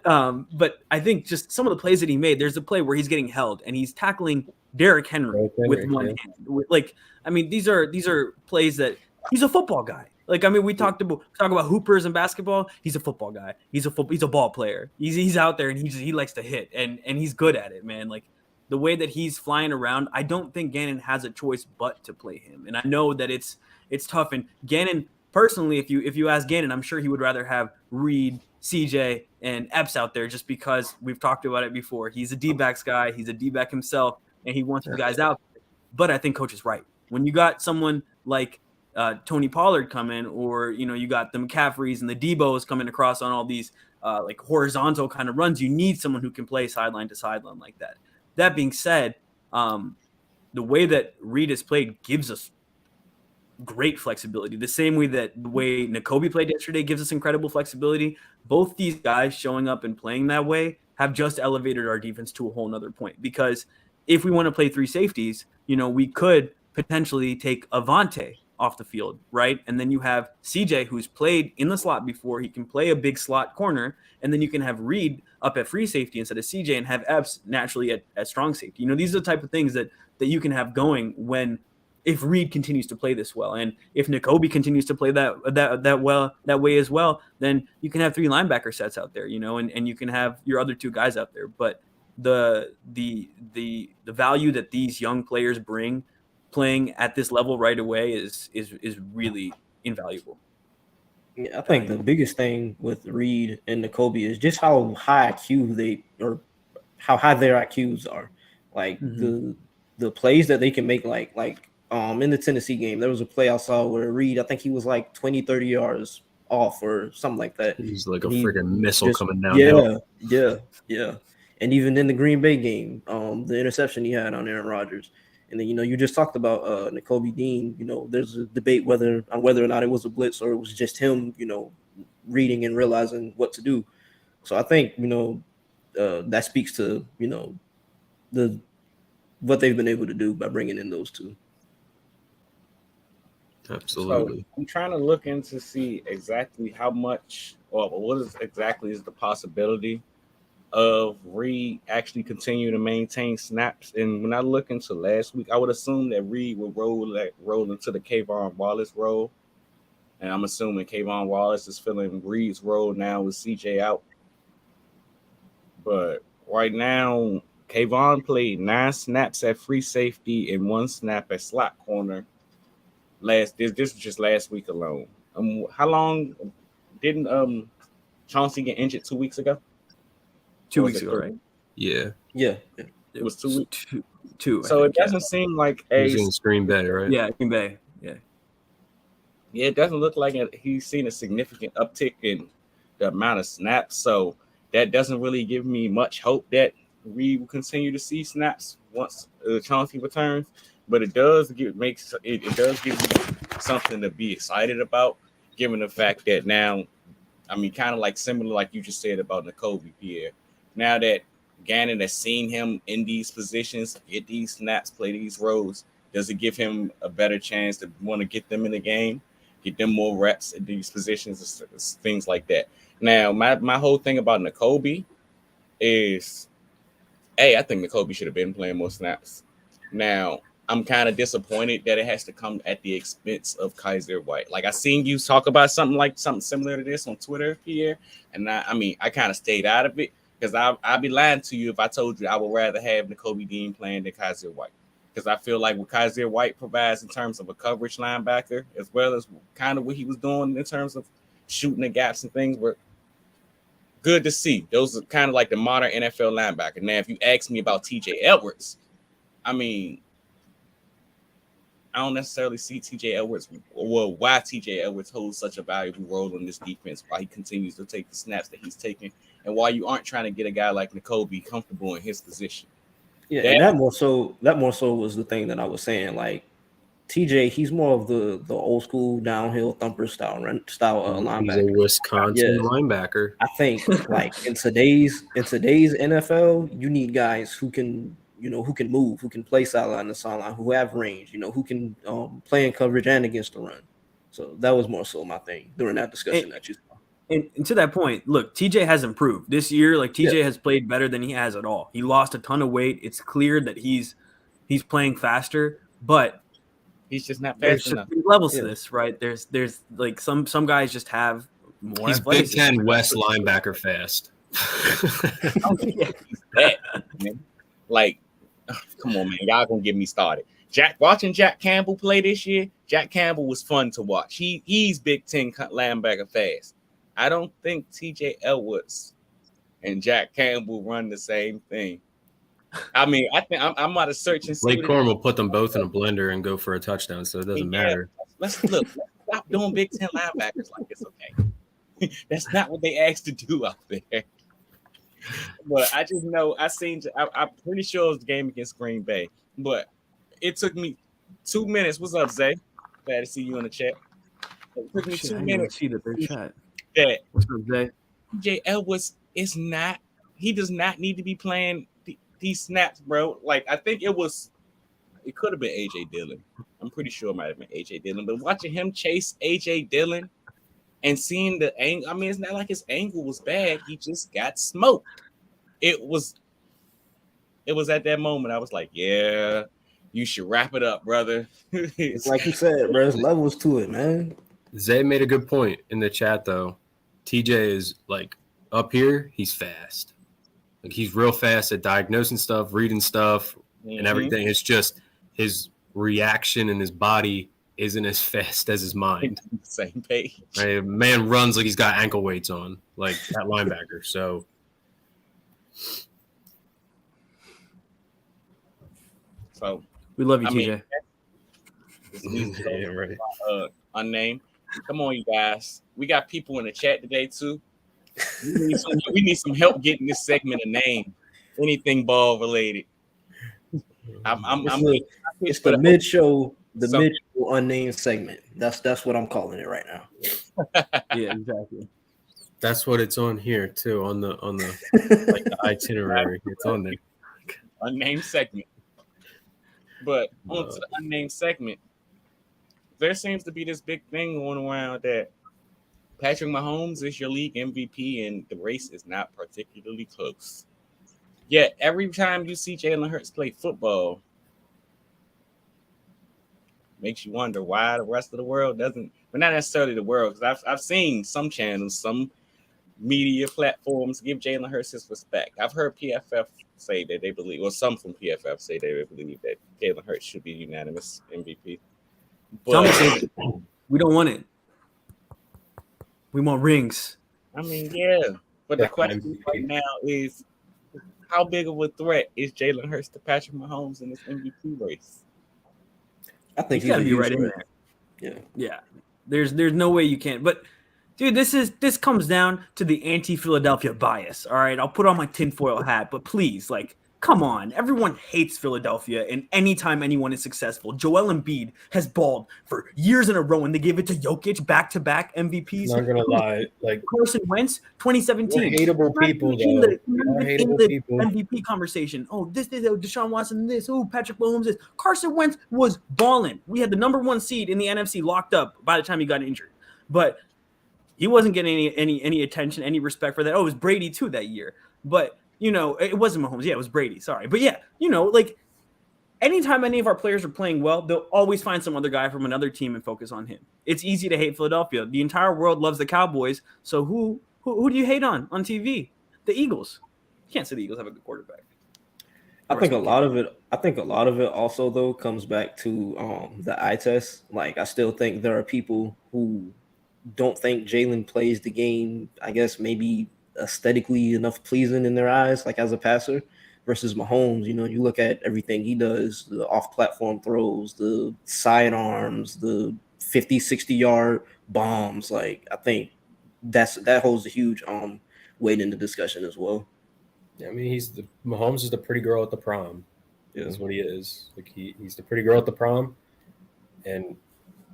I think just some of the plays that he made. There's a play where he's getting held and he's tackling Derrick Henry with one hand. These are plays that he's a football guy. We talk about hoopers and basketball. He's a football guy. He's a ball player. He's out there and he likes to hit and he's good at it, man. Like, the way that he's flying around, I don't think Gannon has a choice but to play him. And I know that it's tough. And Gannon, personally, if you ask Gannon, I'm sure he would rather have Reed, CJ, and Epps out there, just because we've talked about it before. He's a D-backs guy. He's a D-back himself, and he wants the guys out there. But I think Coach is right. When you got someone like Tony Pollard coming, or you got the McCaffreys and the Debos coming across on all these like horizontal kind of runs, you need someone who can play sideline to sideline like that. That being said, the way that Reed has played gives us great flexibility. The same way that the way Nakobe played yesterday gives us incredible flexibility. Both these guys showing up and playing that way have just elevated our defense to a whole nother point. Because if we want to play 3 safeties, we could potentially take Avante off the field, right? And then you have CJ, who's played in the slot before. He can play a big slot corner. And then you can have Reed up at free safety instead of CJ, and have Epps naturally at strong safety. These are the type of things that you can have going if Reed continues to play this well. And if Nakobe continues to play that way as well, then you can have 3 linebacker sets out there, and you can have your other 2 guys out there. But the value that these young players bring playing at this level right away is really invaluable. Yeah, I think the biggest thing with Reed and Nakobe is just how high how high their IQs are. Like the plays that they can make, like in the Tennessee game, there was a play I saw where Reed, I think he was like 20, 30 yards off or something like that. He's like a And he freaking missile just coming downhill. yeah. And even in the Green Bay game, the interception he had on Aaron Rodgers. And then, you just talked about Nakobe Dean. There's a debate whether or not it was a blitz or it was just him, reading and realizing what to do. So I think, that speaks to, the what they've been able to do by bringing in those two. Absolutely. So I'm trying to look into see exactly how much or what is exactly is the possibility of Reed actually continue to maintain snaps. And when I look into last week, I would assume that Reed would roll into the Kayvon Wallace role. And I'm assuming Kayvon Wallace is filling Reed's role now with CJ out. But right now, Kayvon played 9 snaps at free safety and 1 snap at slot corner. This was just last week alone. How long didn't Chauncey get injured 2 weeks ago? 2 weeks ago, right? Yeah. It was 2 weeks. Two. So it doesn't seem like He's in Green Bay, right? Yeah, Green Bay. Yeah. Yeah, it doesn't look like he's seen a significant uptick in the amount of snaps. So that doesn't really give me much hope that we will continue to see snaps once Chauncey returns. But it does give me something to be excited about, given the fact that now, I mean, kind of like similar like you just said about Nakobe Pierre. Now that Gannon has seen him in these positions, get these snaps, play these roles, does it give him a better chance to want to get them in the game, get them more reps at these positions, things like that? Now, my whole thing about Nakobe is, I think Nakobe should have been playing more snaps. Now, I'm kind of disappointed that it has to come at the expense of Kaiser White. Like I seen you talk about something similar to this on Twitter, Pierre, and I kind of stayed out of it because I'd be lying to you if I told you I would rather have Nakobe Dean playing than Kaiser White, because I feel like what Kaiser White provides in terms of a coverage linebacker, as well as kind of what he was doing in terms of shooting the gaps and things, were good to see. Those are kind of like the modern NFL linebacker. Now, if you ask me about TJ Edwards, I mean, I don't necessarily see TJ Edwards, well, why TJ Edwards holds such a valuable role in this defense, why he continues to take the snaps that he's taking, and why you aren't trying to get a guy like Nakobe comfortable in his position. Yeah, and that more so was the thing that I was saying. Like TJ, he's more of the old school downhill thumper style linebacker. He's a Wisconsin linebacker. I think like in today's NFL, you need guys who can move, who can play sideline to sideline, who have range, who can play in coverage and against the run. So that was more so my thing during that discussion that you saw. And to that point, look, TJ has improved this year. Like TJ has played better than he has at all. He lost a ton of weight. It's clear that he's playing faster, but he's just not fast enough. There's levels to this, right? There's like some guys just have more. He's Big Ten West linebacker fast. Like, come on, man, y'all gonna get me started. Watching Jack Campbell play this year, Jack Campbell was fun to watch. He's Big Ten linebacker fast. I don't think TJ Edwards and Jack Campbell run the same thing. I mean, I think I'm about to search and see. Blake Corum will put them both in a blender and go for a touchdown, so it doesn't matter. Let's stop doing Big Ten linebackers like it's okay. That's not what they asked to do out there. But I just know I'm pretty sure it was the game against Green Bay. But it took me 2 minutes. What's up, Zay? Glad to see you in the chat. It took me 2 minutes. See the big chat. What's up, Zay? TJ Edwards he does not need to be playing these snaps, bro. Like, I think it could have been AJ Dillon. I'm pretty sure it might have been AJ Dillon. But watching him chase AJ Dillon and seeing the angle, I mean, it's not like his angle was bad. He just got smoked. It was at that moment I was like, yeah, you should wrap it up, brother. It's like you said, bro, there's levels to it, man. Zay made a good point in the chat, though. TJ is like up here, he's fast. Like he's real fast at diagnosing stuff, reading stuff, and everything. It's just his reaction and his body isn't as fast as his mind. Same page. Right? Man runs like he's got ankle weights on, like that linebacker. So we love you, TJ. Unnamed. Come on, you guys. We got people in the chat today too. We need some help getting this segment a name. Anything ball related. It's the mid-show, something. unnamed segment. That's what I'm calling it right now. Yeah, exactly. That's what it's on here too, on the like the itinerary. It's on there. Unnamed segment. But on to the unnamed segment. There seems to be this big thing going around that Patrick Mahomes is your league MVP and the race is not particularly close. Yet every time you see Jalen Hurts play football, makes you wonder why the rest of the world doesn't, but not necessarily the world, because I've seen some channels, some media platforms give Jalen Hurts his respect. I've heard PFF say that they believe, or some from PFF say they believe that Jalen Hurts should be unanimous MVP. But we don't want it. We want rings. I mean, yeah. But the question right now is, how big of a threat is Jalen Hurts to Patrick Mahomes in this MVP race? I think he's got to be right in there. Yeah. There's no way you can't. But dude, this comes down to the anti-Philadelphia bias. All right, I'll put on my tinfoil hat, but please, like, come on. Everyone hates Philadelphia, and anytime anyone is successful, Joel Embiid has balled for years in a row, and they gave it to Jokic back-to-back MVPs. Not gonna lie, like Carson Wentz, 2017. Hateable people, in the MVP conversation. Oh, this Deshaun Watson, this. Oh, Patrick Mahomes, this. Carson Wentz was balling. We had the number 1 seed in the NFC locked up by the time he got injured, but he wasn't getting any attention, any respect for that. Oh, it was Brady too that year, but. You know, it wasn't Mahomes. Yeah, it was Brady. Sorry. But yeah, you know, like anytime any of our players are playing well, they'll always find some other guy from another team and focus on him. It's easy to hate Philadelphia. The entire world loves the Cowboys. So who do you hate on TV? The Eagles. You can't say the Eagles have a good quarterback. I think a lot of it also though comes back to the eye test. Like I still think there are people who don't think Jalen plays the game, I guess maybe aesthetically enough pleasing in their eyes, like as a passer, versus Mahomes. You know, you look at everything he does, the off-platform throws, the sidearms, the 50, 60-yard bombs. Like, I think that holds a huge weight in the discussion as well. Yeah, I mean, Mahomes is the pretty girl at the prom. Yeah. Is what he is. Like he's the pretty girl at the prom, and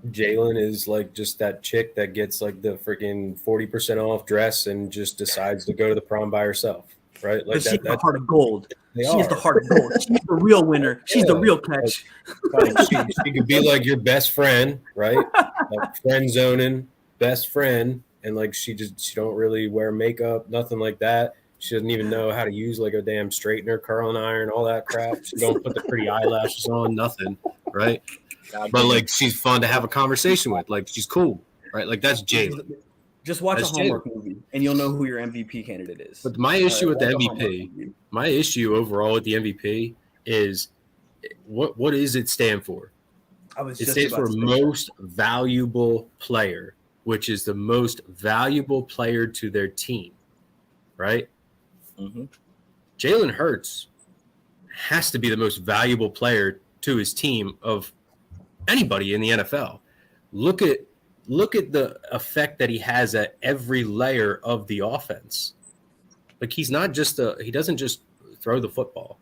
Jalen is like just that chick that gets like the freaking 40% off dress and just decides to go to the prom by herself, right? Like she's the heart of gold. She is the heart of gold. She's the real winner. She's the real catch. Like she could be like your best friend, right? Like friend zoning, best friend, and like she don't really wear makeup, nothing like that. She doesn't even know how to use like a damn straightener, curling iron, all that crap. She don't put the pretty eyelashes on, nothing, right? But like she's fun to have a conversation with. Like she's cool, right? Like that's Jalen. Just watch a Hallmark movie and you'll know who your MVP candidate is. But my issue with the MVP, my issue overall with the MVP is what does it stand for? It stands for most valuable player, which is the most valuable player to their team, right? Mm-hmm. Jalen Hurts has to be the most valuable player to his team of anybody in the NFL. Look at the effect that he has at every layer of the offense. Like he doesn't just throw the football.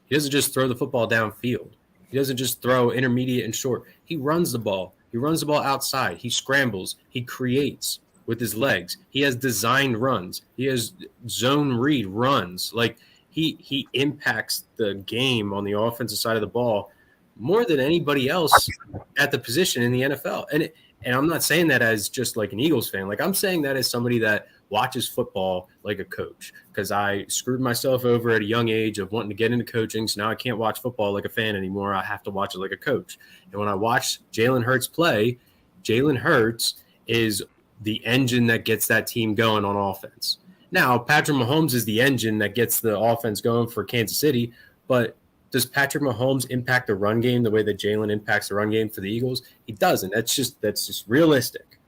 He doesn't just throw the football downfield. He doesn't just throw intermediate and short. He runs the ball. He runs the ball outside. He scrambles. He creates with his legs. He has designed runs. He has zone read runs. Like he impacts the game on the offensive side of the ball more than anybody else at the position in the NFL. And I'm not saying that as just like an Eagles fan. Like I'm saying that as somebody that watches football like a coach, because I screwed myself over at a young age of wanting to get into coaching. So now I can't watch football like a fan anymore. I have to watch it like a coach. And when I watch Jalen Hurts play, Jalen Hurts is the engine that gets that team going on offense. Now, Patrick Mahomes is the engine that gets the offense going for Kansas City, but does Patrick Mahomes impact the run game the way that Jalen impacts the run game for the Eagles? He doesn't. That's just realistic.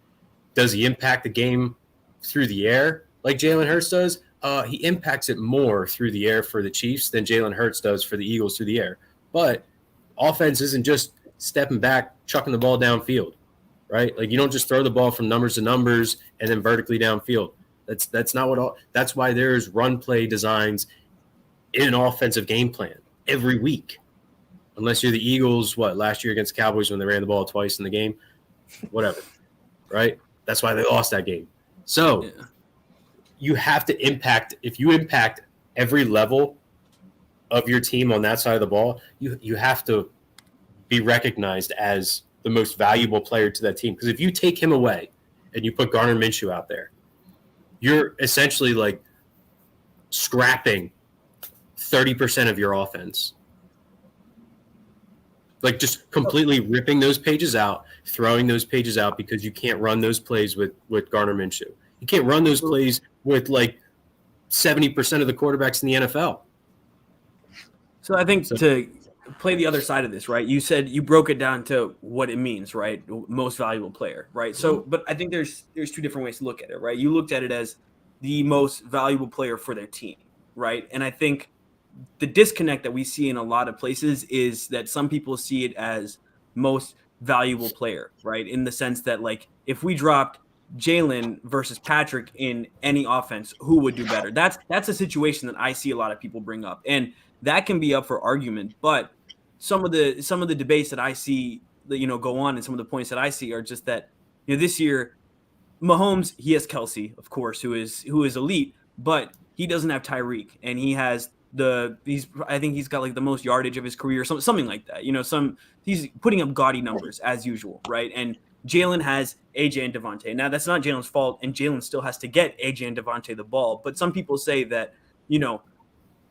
Does he impact the game through the air like Jalen Hurts does? He impacts it more through the air for the Chiefs than Jalen Hurts does for the Eagles through the air. But offense isn't just stepping back, chucking the ball downfield, right? Like you don't just throw the ball from numbers to numbers and then vertically downfield. That's not what that's why there's run play designs in an offensive game plan every week. Unless you're the Eagles, last year against Cowboys when they ran the ball twice in the game, whatever, right? That's why they lost that game. So you have to impact. If you impact every level of your team on that side of the ball, you have to be recognized as the most valuable player to that team. Because if you take him away and you put Gardner Minshew out there, you're essentially like scrapping 30% of your offense. Like just completely ripping those pages out, throwing those pages out because you can't run those plays with Gardner Minshew. You can't run those plays with like 70% of the quarterbacks in the NFL. So I think to play the other side of this, right? You said you broke it down to what it means, right? Most valuable player, right? So, but I think there's two different ways to look at it, right? You looked at it as the most valuable player for their team, right? And I think the disconnect that we see in a lot of places is that some people see it as most valuable player, right? In the sense that, like, if we dropped Jalen versus Patrick in any offense, who would do better? That's a situation that I see a lot of people bring up, and that can be up for argument. But some of the debates that I see that go on, and some of the points that I see are just that this year, Mahomes, he has Kelsey, of course, who is elite, but he doesn't have Tyreek, and he has I think he's got like the most yardage of his career, something like that. He's putting up gaudy numbers as usual, right? And Jalen has AJ and Devontae. Now that's not Jalen's fault, and Jalen still has to get AJ and Devontae the ball. But some people say that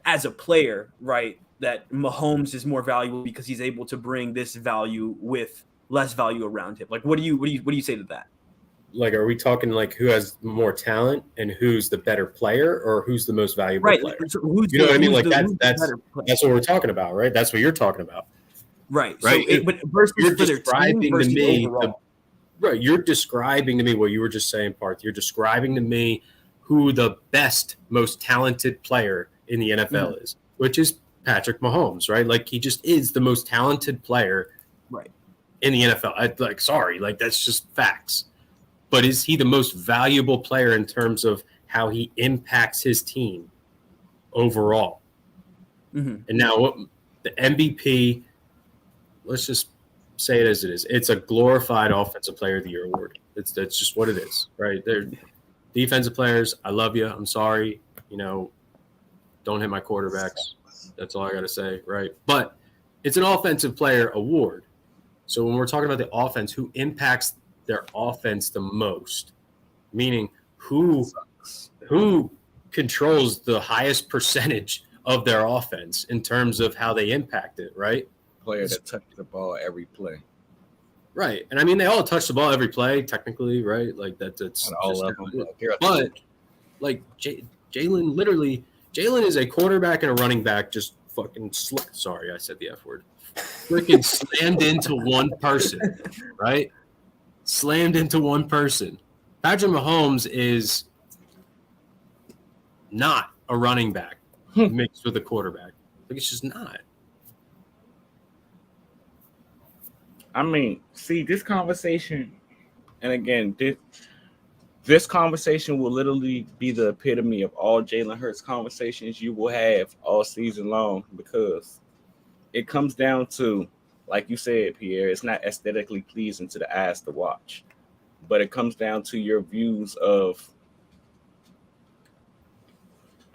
as a player, right, that Mahomes is more valuable because he's able to bring this value with less value around him. Like, what do you say to that? Like, are we talking like who has more talent and who's the better player, or who's the most valuable player? So what I mean? Like that's what we're talking about, right? That's what you're talking about, right? Right. So, but versus you're for their describing team versus to me, overall. right? You're describing to me what you were just saying, Parth. You're describing to me who the best, most talented player in the NFL is, which is Patrick Mahomes, right? Like he just is the most talented player, right, in the NFL. That's just facts. But is he the most valuable player in terms of how he impacts his team overall? And now the MVP, let's just say it as it is. It's a glorified Offensive Player of the Year award. That's just what it is, right? They're defensive players. I love you. I'm sorry. Don't hit my quarterbacks. That's all I got to say, right? But it's an Offensive Player award. So when we're talking about the offense, who impacts their offense the most, meaning who controls the highest percentage of their offense in terms of how they impact it, right? Player that touches the ball every play. Right. And I mean, they all touch the ball every play, technically, right? Like that's all of them. But like Jalen is a quarterback and a running back just fucking sorry, I said the F word. Freaking slammed into one person, right? Slammed into one person. Patrick Mahomes is not a running back mixed with a quarterback. Like it's just not. I mean, see, this conversation, and again, this conversation will literally be the epitome of all Jalen Hurts conversations you will have all season long, because it comes down to, like you said, Pierre, it's not aesthetically pleasing to the eyes to watch, but it comes down to your views of,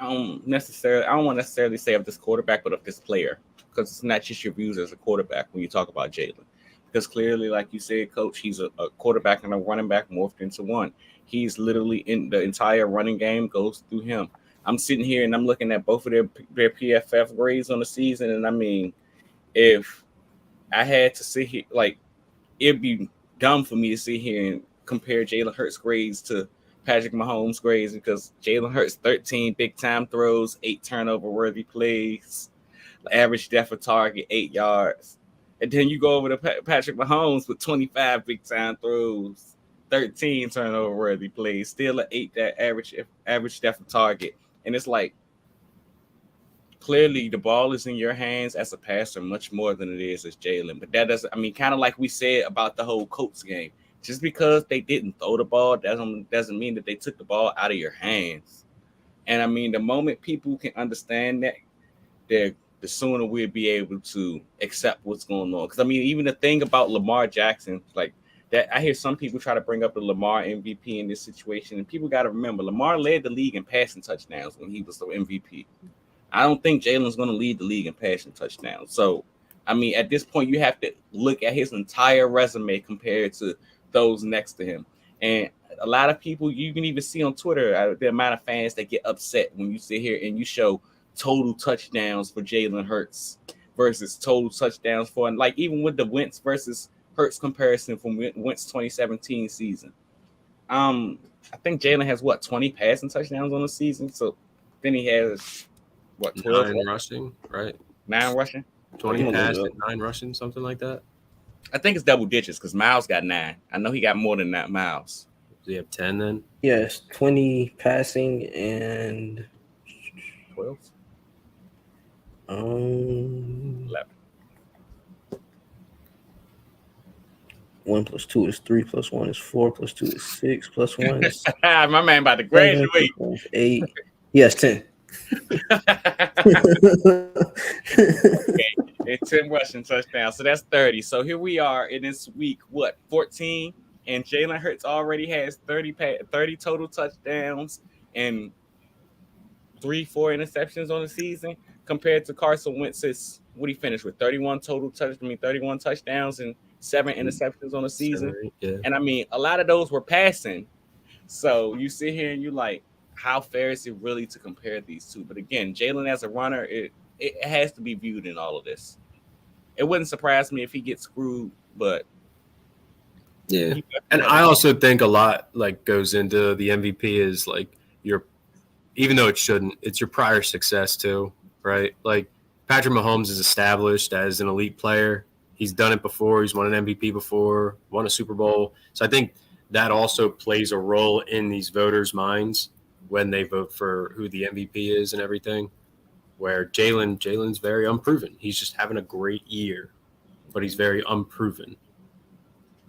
I don't want to necessarily say of this quarterback, but of this player, because it's not just your views as a quarterback when you talk about Jalen. Because clearly, like you said, Coach, he's a quarterback and a running back morphed into one. He's literally in the entire running game goes through him. I'm sitting here and I'm looking at both of their PFF grades on the season, and I mean, if I had to sit here, like, it'd be dumb for me to sit here and compare Jalen Hurts' grades to Patrick Mahomes' grades, because Jalen Hurts 13 big time throws, 8 turnover worthy plays, average depth of target 8 yards. And then you go over to Patrick Mahomes with 25 big time throws, 13 turnover worthy plays, still at 8 that average depth of target. And it's like, clearly the ball is in your hands as a passer much more than it is as Jalen. But that doesn't, I mean, kind of like we said about the whole Colts game. just because they didn't throw the ball doesn't mean that they took the ball out of your hands. And I mean, the moment people can understand that, the sooner we'll be able to accept what's going on. Because I mean, even the thing about Lamar Jackson, like that, I hear some people try to bring up the Lamar MVP in this situation, and people got to remember Lamar led the league in passing touchdowns when he was the MVP. I don't think Jalen's going to lead the league in passing touchdowns. So, I mean, at this point, you have to look at his entire resume compared to those next to him. And a lot of people, you can even see on Twitter, the amount of fans that get upset when you sit here and you show total touchdowns for Jalen Hurts versus total touchdowns for, and like even with the Wentz versus Hurts comparison from Wentz 2017 season. I think Jalen has 20 passing touchdowns on the season. So then he has 12 9 rushing, right? 9 rushing, 20 passing, 9 rushing, something like that. I think it's double digits because Miles got 9. I know he got more than that. Miles. Does he have 10 then? Yes, 20 passing and 12. 11. 11. 1 plus 2 is 3 plus 1 is 4 plus 2 is 6 plus 1 is My man about to graduate. 8. Yes, 10. Okay, it's 10 rushing touchdowns, so that's 30. So here we are in this week, 14, and Jalen Hurts already has 30 total touchdowns and 3-4 interceptions on the season, compared to Carson Wentz's, what he finished with 31 touchdowns and 7 interceptions on the season. 7, yeah. And I mean, a lot of those were passing. So you sit here and you like, how fair is it really to compare these two? But again, Jalen as a runner, it has to be viewed in all of this. It wouldn't surprise me if he gets screwed, but yeah. And I also think a lot like goes into the MVP is like even though it shouldn't, it's your prior success too, right? Like Patrick Mahomes is established as an elite player. He's done it before. He's won an MVP before, won a Super Bowl. So I think that also plays a role in these voters' minds when they vote for who the MVP is and everything, where Jalen's very unproven. He's just having a great year, but he's very unproven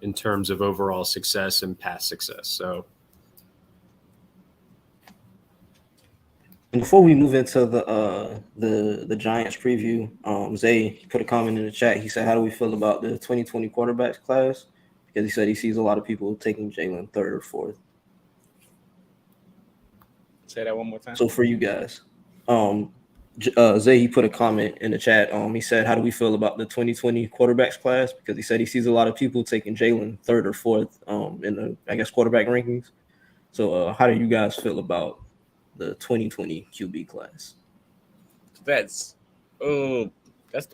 in terms of overall success and past success. So And before we move into the Giants preview, Zay put a comment in the chat. He said, how do we feel about the 2020 quarterbacks class? Because he said he sees a lot of people taking Jalen 3rd or 4th. Say that one more time. So for you guys, Zay, he put a comment in the chat. He said, how do we feel about the 2020 quarterbacks class? Because he said he sees a lot of people taking Jalen 3rd or 4th in the, I guess, quarterback rankings. So how do you guys feel about the 2020 QB class? That's the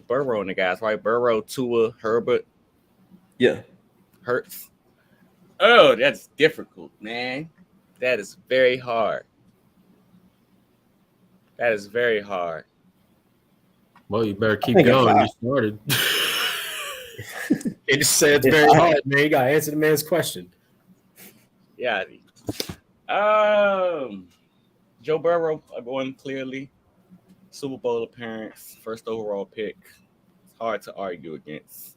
Burrow and the guys, right? Burrow, Tua, Herbert. Yeah. Hurts. Oh, that's difficult, man. That is very hard. That is very hard. Well, you better keep going. You started. They just say it's very hard, man. You gotta answer the man's question. Yeah. Joe Burrow won clearly. Super Bowl appearance, first overall pick. It's hard to argue against.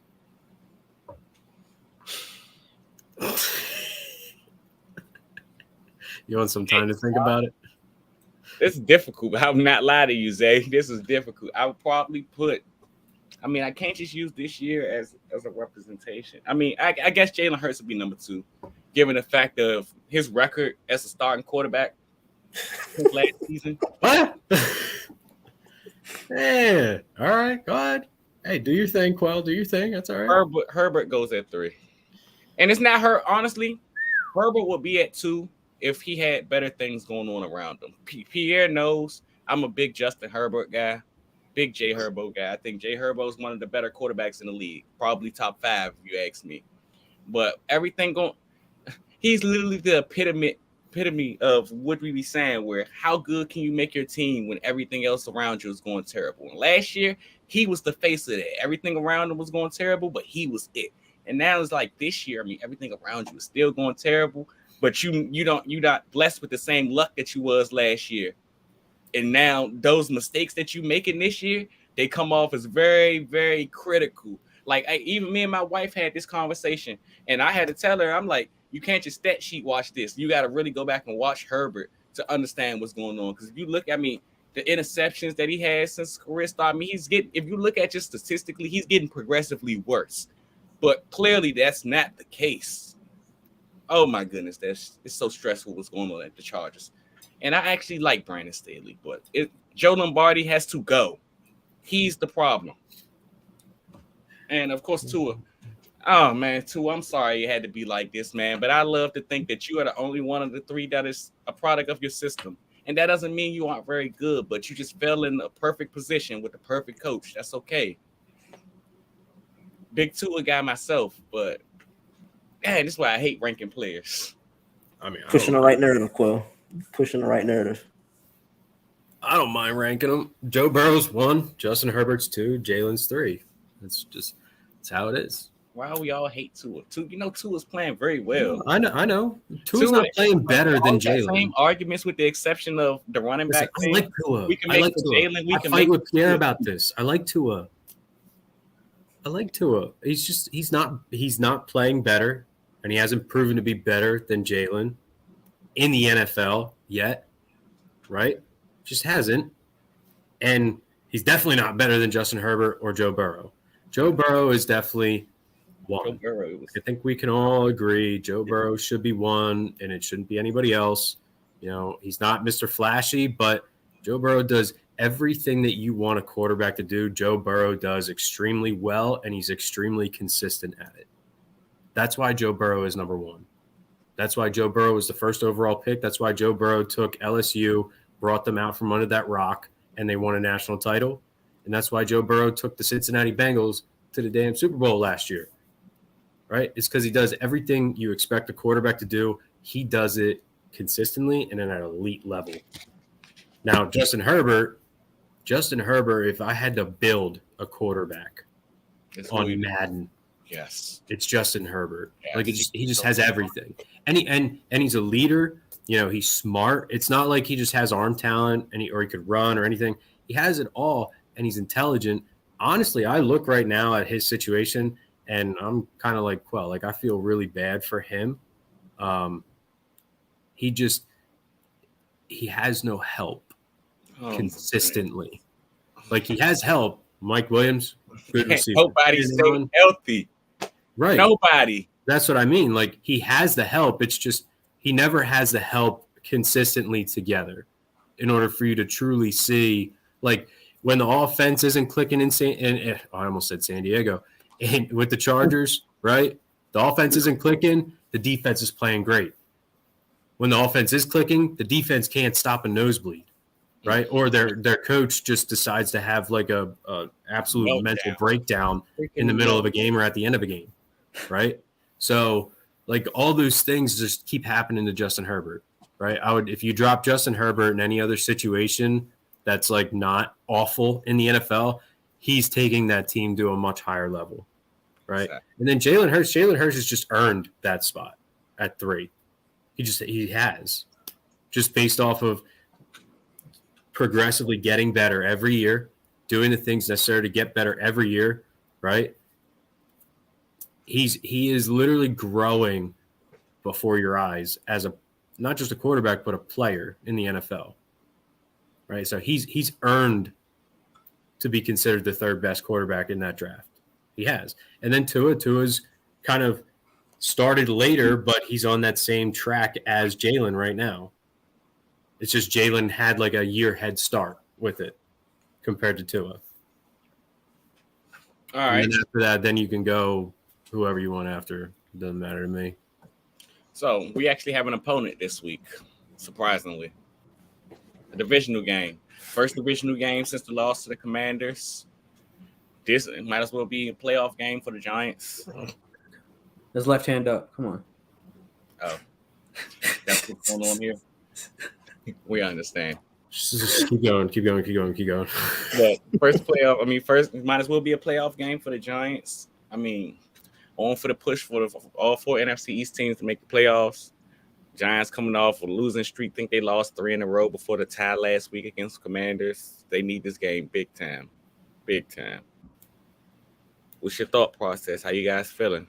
You want some time to think about it? This is difficult. I'm not lying to you, Zay. This is difficult. I would probably I can't just use this year as a representation. I mean, I guess Jalen Hurts would be number 2, given the fact of his record as a starting quarterback last season. What? Yeah. All right. Go ahead. Hey, do your thing, Quell. Do your thing. That's all right. Herbert goes at 3. And it's not her. Honestly, Herbert would be at 2 if he had better things going on around him. Pierre knows I'm a big Justin Herbert guy, big Jay Herbo guy. I think Jay Herbo is one of the better quarterbacks in the league, probably top 5 if you ask me. But he's literally the epitome of what we be saying, where how good can you make your team when everything else around you is going terrible? And last year, he was the face of it. Everything around him was going terrible, but he was it. And now it's like this year, everything around you is still going terrible, but you're not blessed with the same luck that you was last year. And now those mistakes that you making this year, they come off as very, very critical. Like even me and my wife had this conversation, and I had to tell her, I'm like, you can't just stat sheet watch this. You got to really go back and watch Herbert to understand what's going on. Because if you look, I mean, the interceptions that he has since his career start, I mean, he's getting. If you look at just statistically, he's getting progressively worse. But clearly, that's not the case. Oh my goodness, it's so stressful what's going on at the Chargers. And I actually like Brandon Staley, but Joe Lombardi has to go. He's the problem. And of course, Tua. Oh man, Tua, I'm sorry it had to be like this, man. But I love to think that you are the only one of the three that is a product of your system. And that doesn't mean you aren't very good, but you just fell in a perfect position with the perfect coach. That's okay. Big Tua guy myself, but man, this is why I hate ranking players. I mean, Pushing the right narrative, Quill. Pushing the right narrative. I don't mind ranking them. Joe Burrow's 1, Justin Herbert's 2, Jalen's 3. It's how it is. Why we all hate Tua? Tua's playing very well. I know. Tua's not playing better than Jalen. Same arguments with the exception of the running back. I like Tua. We can make Jalen. We can fight with Pierre about this. I like Tua. He's not playing better, and he hasn't proven to be better than Jalen in the NFL yet, right? Just hasn't. And he's definitely not better than Justin Herbert or Joe Burrow. Joe Burrow is definitely 1. I think we can all agree Joe Burrow should be 1, and it shouldn't be anybody else. You know, he's not Mr. Flashy, but Joe Burrow does everything that you want a quarterback to do. Joe Burrow does extremely well, and he's extremely consistent at it. That's why Joe Burrow is number 1. That's why Joe Burrow was the first overall pick. That's why Joe Burrow took LSU, brought them out from under that rock, and they won a national title. And that's why Joe Burrow took the Cincinnati Bengals to the damn Super Bowl last year, right? It's because he does everything you expect a quarterback to do. He does it consistently and at an elite level. Now, Justin Herbert, if I had to build a quarterback on Madden, yes, it's Justin Herbert. Yes. Like he just has everything, and he's a leader. You know, he's smart. It's not like he just has arm talent or he could run or anything. He has it all, and he's intelligent. Honestly, I look right now at his situation, and I'm kind of like, well, like I feel really bad for him. He has no help consistently. Like he has help. Mike Williams, good receiver. Nobody's staying healthy. Right. Nobody. That's what I mean. Like he has the help. It's just he never has the help consistently together in order for you to truly see, like when the offense isn't clicking I almost said San Diego, and with the Chargers, right? The offense isn't clicking. The defense is playing great. When the offense is clicking, the defense can't stop a nosebleed, right? Or their coach just decides to have like a absolute mental breakdown in the middle of a game or at the end of a game, right? So like all those things just keep happening to Justin Herbert, right? If you drop Justin Herbert in any other situation that's like not awful in the NFL, he's taking that team to a much higher level, right? Exactly. And then Jalen Hurts has just earned that spot at 3. He has, just based off of progressively getting better every year, doing the things necessary to get better every year, right? He is literally growing before your eyes as not just a quarterback, but a player in the NFL, right? So he's earned to be considered the 3rd best quarterback in that draft. He has. And then Tua's kind of started later, but he's on that same track as Jalen right now. It's just Jalen had like a year head start with it compared to Tua. All right. And then after that, then you can go whoever you want after. It doesn't matter to me. So we actually have an opponent this week, surprisingly. A divisional game. First divisional game since the loss to the Commanders. This might as well be a playoff game for the Giants. His left hand up. Come on. Oh. That's what's going on here. We understand. Just keep going. But first might as well be a playoff game for the Giants. I mean, on for the push for all 4 NFC East teams to make the playoffs. Giants coming off a losing streak. Think they lost 3 in a row before the tie last week against Commanders. They need this game big time. Big time. What's your thought process? How you guys feeling?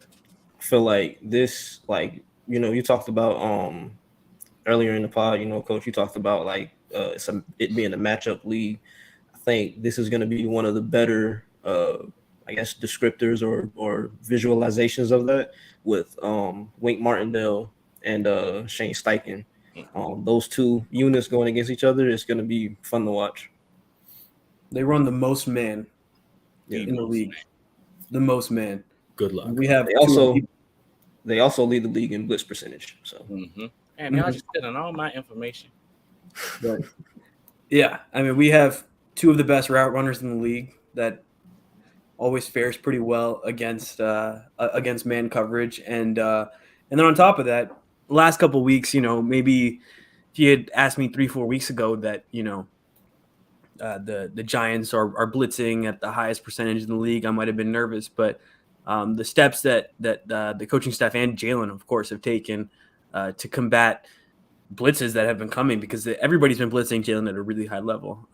I feel like this, like, you talked about earlier in the pod, coach, you talked about like it being a matchup league. I think this is going to be one of the better I guess descriptors or visualizations of that with Wink Martindale and Shane Steichen. Those two units going against each other, it's going to be fun to watch. They run the most man in the league. The most man. Good luck. We have they also lead the league in blitz percentage. So and y'all just getting all my information. But, yeah, I mean, we have two of the best route runners in the league that always fares pretty well against man coverage, and then on top of that, the last couple of weeks, maybe if you had asked me 3-4 weeks ago that the Giants are blitzing at the highest percentage in the league, I might have been nervous, but the steps that the coaching staff and Jalen, of course, have taken to combat blitzes that have been coming, because everybody's been blitzing Jalen at a really high level.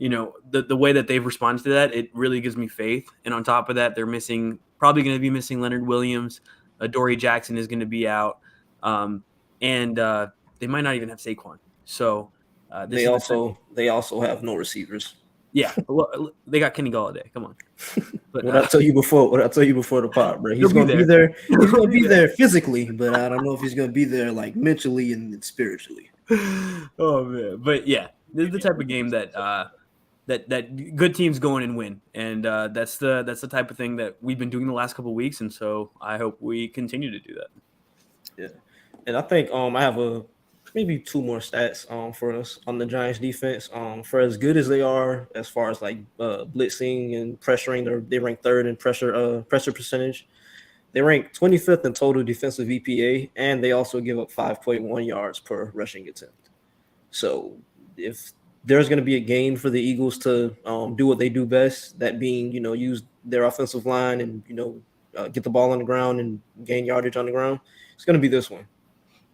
The way that they've responded to that, it really gives me faith. And on top of that, they're probably going to be missing Leonard Williams. Dory Jackson is going to be out. And they might not even have Saquon. So they also have no receivers. Yeah, well, they got Kenny Golladay. Come on. But what I tell you before the pod, bro? He's gonna be there. He's gonna be there physically, but I don't know if he's gonna be there like mentally and spiritually. Oh man, but yeah, this is the type of game that that good teams go in and win, and that's the type of thing that we've been doing the last couple of weeks, and so I hope we continue to do that. Yeah, and I think I have maybe two more stats for us on the Giants defense. For as good as they are as far as like blitzing and pressuring, they rank third in pressure percentage. They rank 25th in total defensive EPA, and they also give up 5.1 yards per rushing attempt. So if there's going to be a game for the Eagles to do what they do best, that being, use their offensive line and, get the ball on the ground and gain yardage on the ground, it's going to be this one.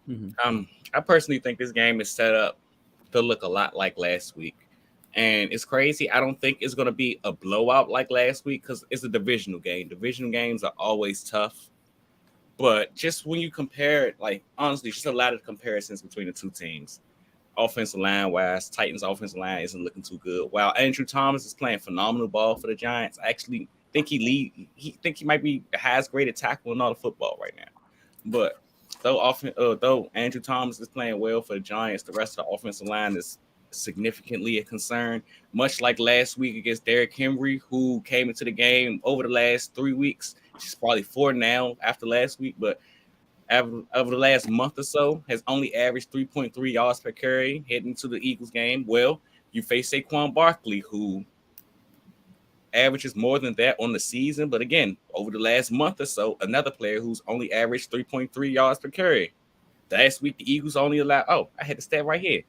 Mm-hmm. I personally think this game is set up to look a lot like last week. And it's crazy. I don't think it's going to be a blowout like last week because it's a divisional game. Divisional games are always tough. But just when you compare it, like, honestly, just a lot of comparisons between the two teams. Offensive line-wise, Titans' offensive line isn't looking too good. While Andrew Thomas is playing phenomenal ball for the Giants, I actually think he might be the highest graded tackle in all of football right now. But though Andrew Thomas is playing well for the Giants, the rest of the offensive line is significantly a concern, much like last week against Derrick Henry, who came into the game over the last 3 weeks. She's probably 4 now after last week, but over the last month or so has only averaged 3.3 yards per carry heading to the Eagles game. Well, you face Saquon Barkley, who averages more than that on the season. But again, over the last month or so, another player who's only averaged 3.3 yards per carry. Last week, the Eagles only allowed, I had the stat right here.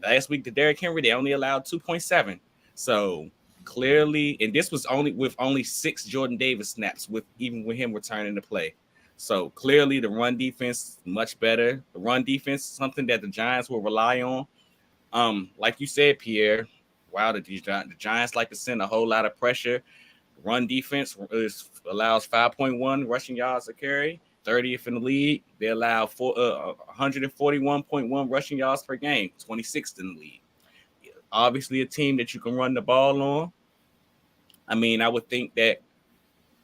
Last week, the Derrick Henry, they only allowed 2.7. So clearly, and this was only 6 Jordan Davis snaps, even with him returning to play. So clearly, the run defense much better. The run defense is something that the Giants will rely on. Like you said, Pierre, wow, the Giants like to send a whole lot of pressure. Run defense allows 5.1 rushing yards a carry, 30th in the league. They allow 141.1 rushing yards per game, 26th in the league. Obviously, a team that you can run the ball on. I mean, I would think that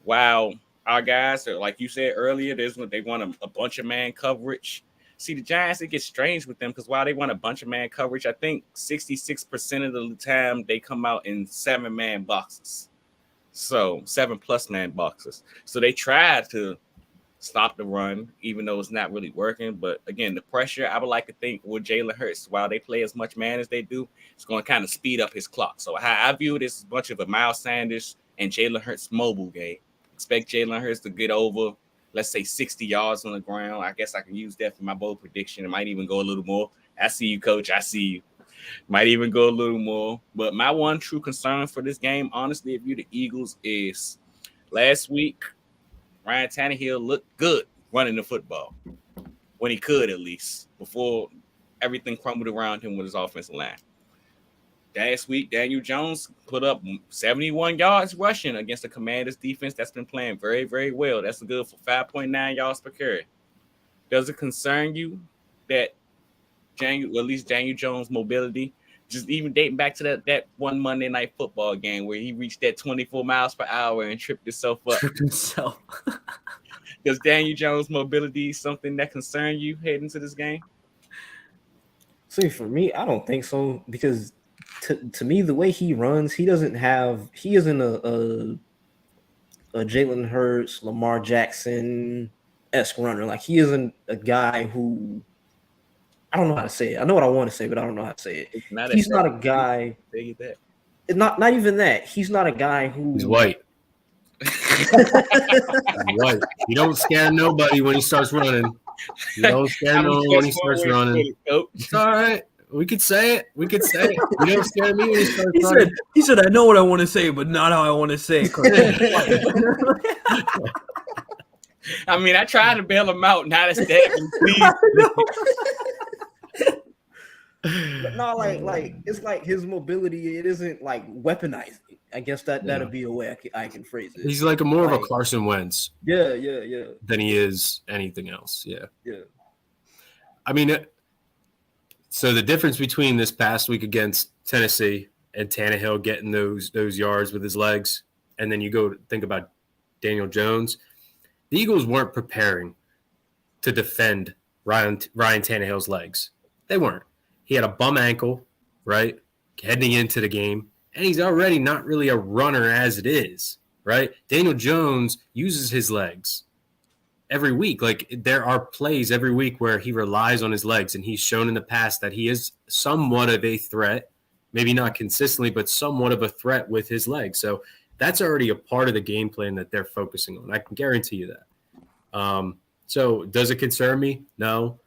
while our guys are, like you said earlier, they want a bunch of man coverage. See, the Giants, it gets strange with them because while they want a bunch of man coverage, I think 66% of the time they come out in 7-man boxes. So 7+ man boxes. So they try to stop the run, even though it's not really working. But again, the pressure, I would like to think with Jalen Hurts, while they play as much man as they do, it's going to kind of speed up his clock. So I view this as a bunch of a Miles Sanders and Jalen Hurts mobile game. Expect Jalen Hurts to get over, let's say, 60 yards on the ground. I guess I can use that for my bold prediction. It might even go a little more. I see you, Coach. I see you. Might even go a little more. But my one true concern for this game, honestly, if you're the Eagles, is last week, Ryan Tannehill looked good running the football. When he could, at least, before everything crumbled around him with his offensive line. last week, Daniel Jones put up 71 yards rushing against the Commanders defense that's been playing very, very well. That's good for 5.9 yards per carry. Does it concern you that Daniel Jones' mobility, just even dating back to that one Monday Night Football game where he reached that 24 miles per hour and tripped himself up? Does Daniel Jones' mobility something that concern you heading into this game? See, for me, I don't think so, because to me, the way he runs, he isn't a Jalen Hurts, Lamar Jackson-esque runner. Like, he isn't a guy who, I don't know how to say it. I know what I want to say, but I don't know how to say it. He's not a guy. Not even that. He's not a guy who. He's white. He's white. You don't scare nobody when he starts running. You don't scare no one when he starts running. It's all right. We could say it. You don't scare me when he starts running. He said, I know what I want to say, but not how I want to say it. I mean, I tried to bail him out. Now that's that. But no, like it's like his mobility. It isn't like weaponized. I guess that'll be a way I can phrase it. He's like more of a Carson Wentz. Yeah. Than he is anything else. Yeah. I mean, so the difference between this past week against Tennessee and Tannehill getting those yards with his legs, and then you go think about Daniel Jones, the Eagles weren't preparing to defend Ryan Tannehill's legs. They weren't. He had a bum ankle, right, heading into the game, and he's already not really a runner as it is, right? Daniel Jones uses his legs every week. Like, there are plays every week where he relies on his legs, and he's shown in the past that he is somewhat of a threat, maybe not consistently, but somewhat of a threat with his legs. So that's already a part of the game plan that they're focusing on. I can guarantee you that. So does it concern me? No.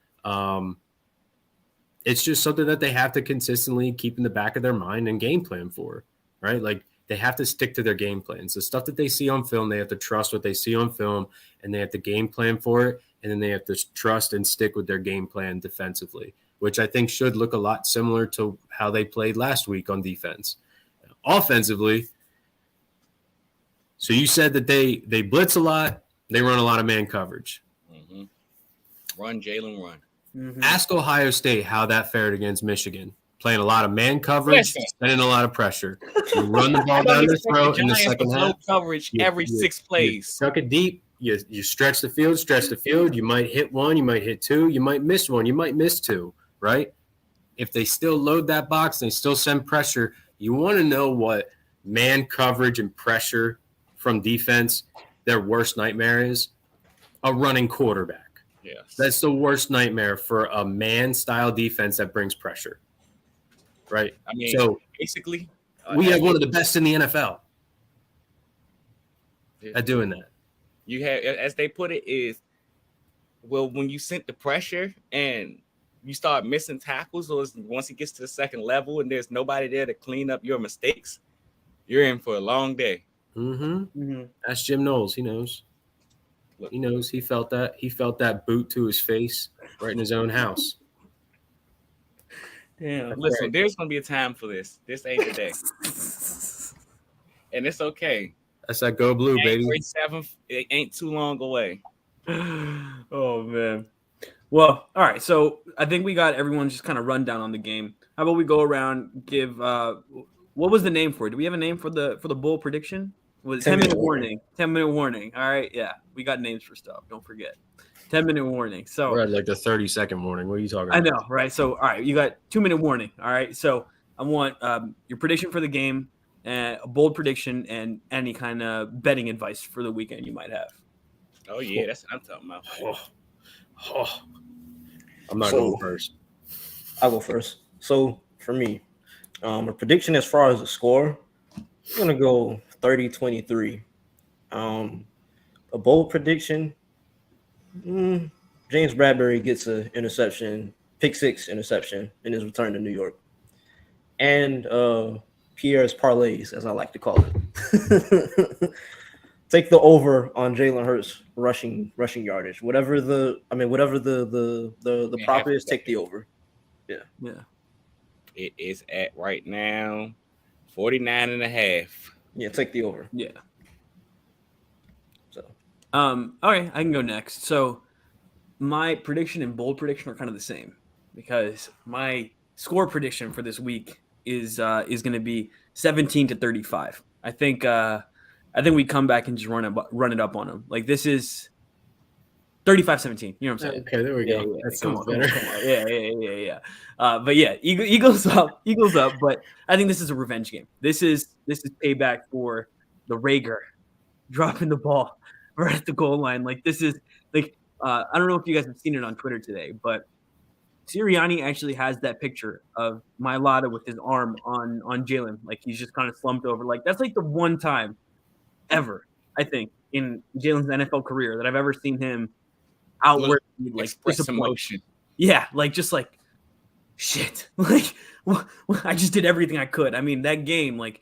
It's just something that they have to consistently keep in the back of their mind and game plan for, right? Like, they have to stick to their game plans. The stuff that they see on film, they have to trust what they see on film, and they have to game plan for it, and then they have to trust and stick with their game plan defensively, which I think should look a lot similar to how they played last week on defense. Offensively, so you said that they blitz a lot, they run a lot of man coverage. Mm-hmm. Run, Jalen, run. Mm-hmm. Ask Ohio State how that fared against Michigan. Playing a lot of man coverage, spending a lot of pressure. You run the ball down their throat in the second half. Coverage every 6 plays. Suck it deep. You stretch the field. You might hit one. You might hit two. You might miss one. You might miss two, right? If they still load that box and they still send pressure, you want to know what man coverage and pressure from defense, their worst nightmare is? A running quarterback. Yes. That's the worst nightmare for a man-style defense that brings pressure, right? I mean, so basically, we have one of the best in the NFL at doing that. You have, as they put it, is, well, when you sent the pressure and you start missing tackles, or once it gets to the second level and there's nobody there to clean up your mistakes, you're in for a long day. That's Jim Knowles. He knows. He knows. He felt that. He felt that boot to his face right in his own house. Damn. Listen, there's going to be a time for this. This ain't the day. And it's okay. That's that go blue, baby. January 7th, it ain't too long away. Oh, man. Well, all right. So I think we got everyone just kind of run down on the game. How about we go around, give what was the name for it? Do we have a name for the bowl prediction? Was 10-minute warning. 10-minute warning. All right. Yeah. We got names for stuff. Don't forget. 10-minute warning. So we're at like the 30-second warning. What are you talking about? I know, right? So, all right, you got 2-minute warning. All right. So I want your prediction for the game, a bold prediction, and any kind of betting advice for the weekend you might have. Oh, yeah. That's what I'm talking about. I'm not going first. I'll go first. So for me, a prediction as far as the score, I'm going to go 30-23. A bold prediction, James Bradbury gets an interception, pick six interception in his return to New York. And Pierre's parlays, as I like to call it. Take the over on Jalen Hurts rushing yardage. Whatever the prop is, take the over. Yeah. It is at right now 49.5. Yeah, take the over. Yeah. So All right, I can go next. So my prediction and bold prediction are kind of the same because my score prediction for this week is going to be 17-35. I think we come back and just run it up on them. Like this is 35-17. You know what I'm saying? Okay, there we go. That Come sounds on. better. Yeah. But yeah, Eagles up. But I think this is a revenge game. This is payback for the Rager dropping the ball right at the goal line. Like this is like I don't know if you guys have seen it on Twitter today, but Sirianni actually has that picture of Mailata with his arm on Jalen, like he's just kind of slumped over. Like that's like the one time ever I think in Jalen's NFL career that I've ever seen him outward like express emotion. Yeah, like just like shit. Like I just did everything I could. I mean that game, like.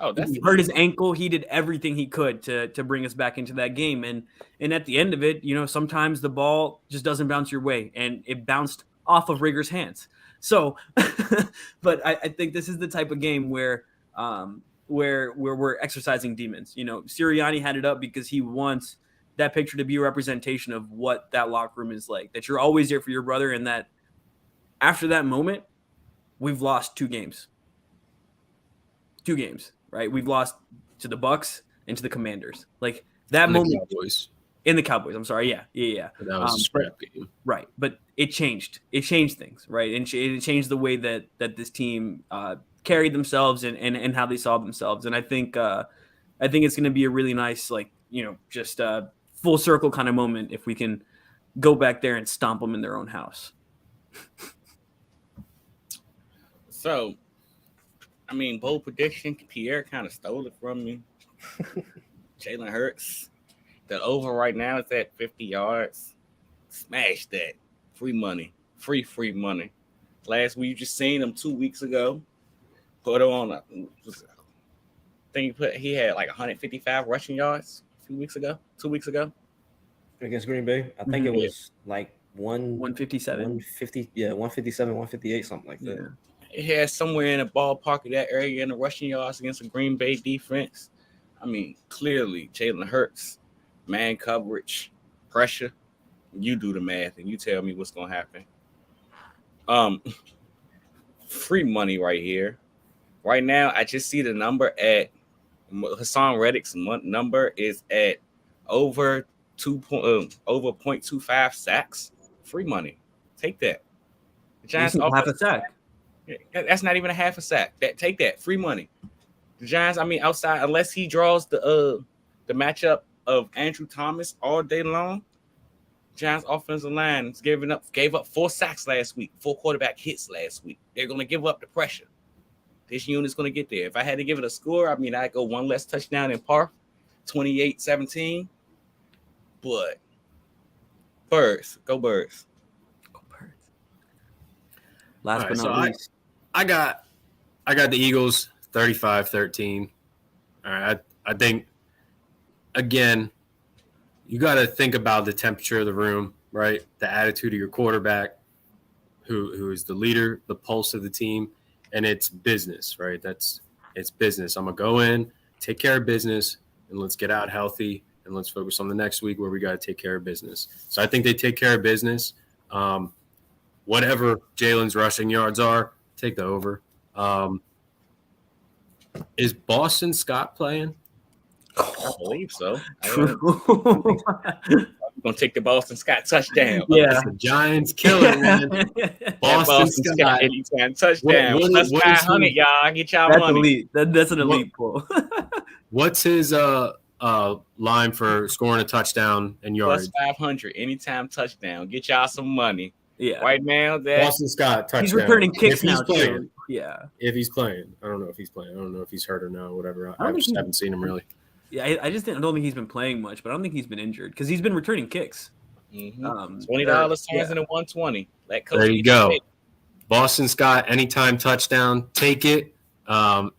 Oh, that's he hurt his ankle. He did everything he could to bring us back into that game. And at the end of it, sometimes the ball just doesn't bounce your way, and it bounced off of Rigger's hands. So, but I think this is the type of game where we're exercising demons. Sirianni had it up because he wants that picture to be a representation of what that locker room is like. That you're always there for your brother, and that after that moment, we've lost 2 games. 2 games. Right, we've lost to the Bucks and to the Commanders. Like that And moment in the Cowboys. I'm sorry, yeah. That was a scrap game, right? But it changed. It changed things, right? And it changed the way that this team carried themselves and how they saw themselves. And I think it's going to be a really nice, just full circle kind of moment if we can go back there and stomp them in their own house. So. I mean, bold prediction. Pierre kind of stole it from me. Jalen Hurts. The over right now is at 50 yards. Smash that. Free money. Free money. Last week, you just seen him 2 weeks ago. Put on I think he had like 155 rushing yards a few weeks ago. 2 weeks ago. Against Green Bay. I think it was like 157. 150, 157, 158, something like that. Yeah. It has somewhere in the ballpark of that area in the rushing yards against the Green Bay defense. I mean, clearly, Jalen Hurts, man coverage, pressure. You do the math and you tell me what's going to happen. Free money right here. Right now, I just see the number at Hassan Reddick's number is at over 0.25 sacks. Free money. Take that. The Giants half a sack. That's not even a half a sack. Take that. Free money. The Giants, I mean, outside, unless he draws the matchup of Andrew Thomas all day long, Giants offensive line gave up 4 sacks last week, 4 quarterback hits last week. They're going to give up the pressure. This unit's going to get there. If I had to give it a score, I mean, I'd go 1 less touchdown in par, 28-17. But Birds. Go Birds. Last but not least. I got the Eagles 35-13. All right. I think, again, you got to think about the temperature of the room, right? The attitude of your quarterback, who is the leader, the pulse of the team, and it's business, right? It's business. I'm going to go in, take care of business, and let's get out healthy, and let's focus on the next week where we got to take care of business. So I think they take care of business. Whatever Jalen's rushing yards are, take the over. Is Boston Scott playing? I believe so. True. I'm going to take the Boston Scott touchdown. Yeah. The Giants killer, man. Boston Scott anytime touchdown. Plus 500, y'all. Get y'all That's money. elite. That's an elite pull. What's his line for scoring a touchdown and yards? Plus 500 anytime touchdown. Get y'all some money. Yeah. Right now, that Boston Scott touchdown. He's returning kicks now playing. too. Yeah. If he's playing. I don't know if he's playing. I don't know if he's hurt or not, whatever. I just haven't seen him really. Yeah, I don't think he's been playing much, but I don't think he's been injured because he's been returning kicks. $20 turns into 120. There you go. Boston Scott, anytime touchdown, take it.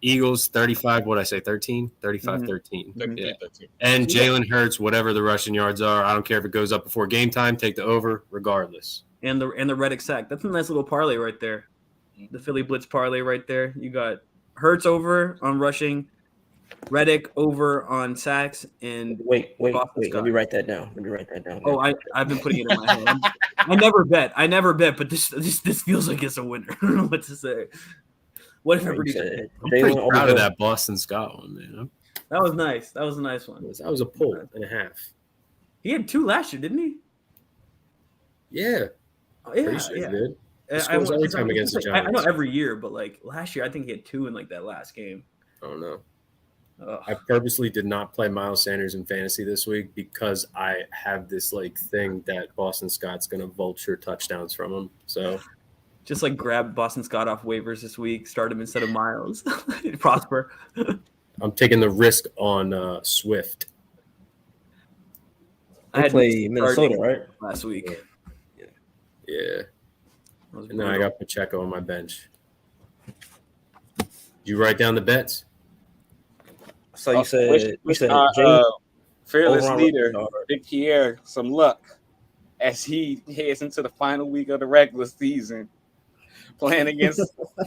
Eagles 35, what did I say, 13? 35-13. Yeah. And Jalen Hurts, whatever the rushing yards are, I don't care if it goes up before game time, take the over regardless. And the Reddick sack. That's a nice little parlay right there. the Philly Blitz parlay right there. You got Hurts over on rushing, Reddick over on sacks, and Wait. Boston Let Scott. me write that down. Oh, I've been putting it in my head. I never bet, but this feels like it's a winner. I don't know what to say. What if everybody said? I'm pretty proud of that Boston Scott one, man. That was nice. That was a nice one. That was a pull and a half. He had 2 last year, didn't he? Yeah. Yeah, sure yeah. he did. He scores every time against the Giants. I know every year, but like last year, I think he had 2 in like that last game. Oh no. Ugh. I purposely did not play Miles Sanders in fantasy this week because I have this like thing that Boston Scott's going to vulture touchdowns from him. So just like grab Boston Scott off waivers this week, start him instead of Miles. Prosper. I'm taking the risk on Swift. I play Minnesota, right? Last week. Yeah. And then I got Pacheco on my bench. Did you write down the bets? So you said fearless leader, Big Pierre, some luck as he heads into the final week of the regular season, playing against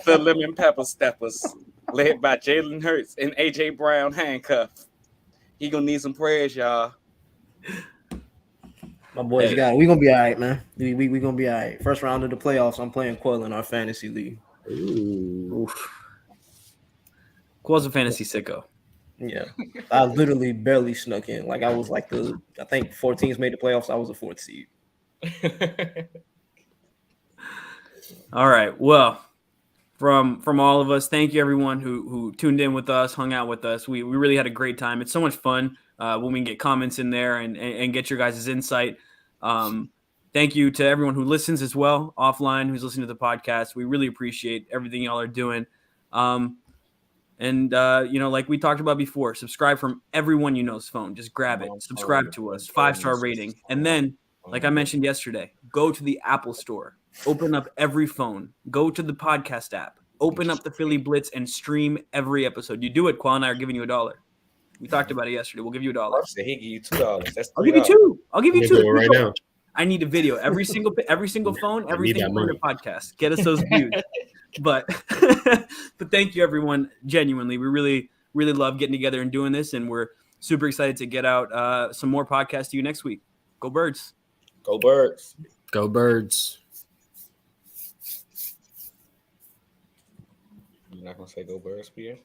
the Lemon Pepper Steppers, led by Jalen Hurts and AJ Brown handcuffed. He gonna need some prayers, y'all. My boys, we gonna be all right, man. We gonna be all right. First round of the playoffs, I'm playing Quill in our fantasy league. Ooh. Quill's a fantasy sicko. Yeah, I literally barely snuck in. Like I was like I think 4 teams made the playoffs. I was a 4th seed. All right. Well, from all of us, thank you everyone who tuned in with us, hung out with us. We really had a great time. It's so much fun when we can get comments in there and get your guys' insight. Thank you to everyone who listens as well offline, who's listening to the podcast. We really appreciate everything y'all are doing. And like we talked about before, subscribe from everyone you know's phone. Just grab it. Subscribe to us. 5-star rating. And then, like I mentioned yesterday, go to the Apple Store. Open up every phone. Go to the podcast app. Open up the Philly Blitz and stream every episode. You do it, Quan and I are giving you $1. We talked about it yesterday. We'll give you $1. He give you $2. That's $3. I'll give you 2. I'll give you 2 right now. I need a video. Every single phone, everything on the podcast. Get us those views. But thank you everyone. Genuinely, we really, really love getting together and doing this, and we're super excited to get out some more podcasts to you next week. Go Birds! Go Birds! Go Birds! You're not gonna say Go Birds, Pierre?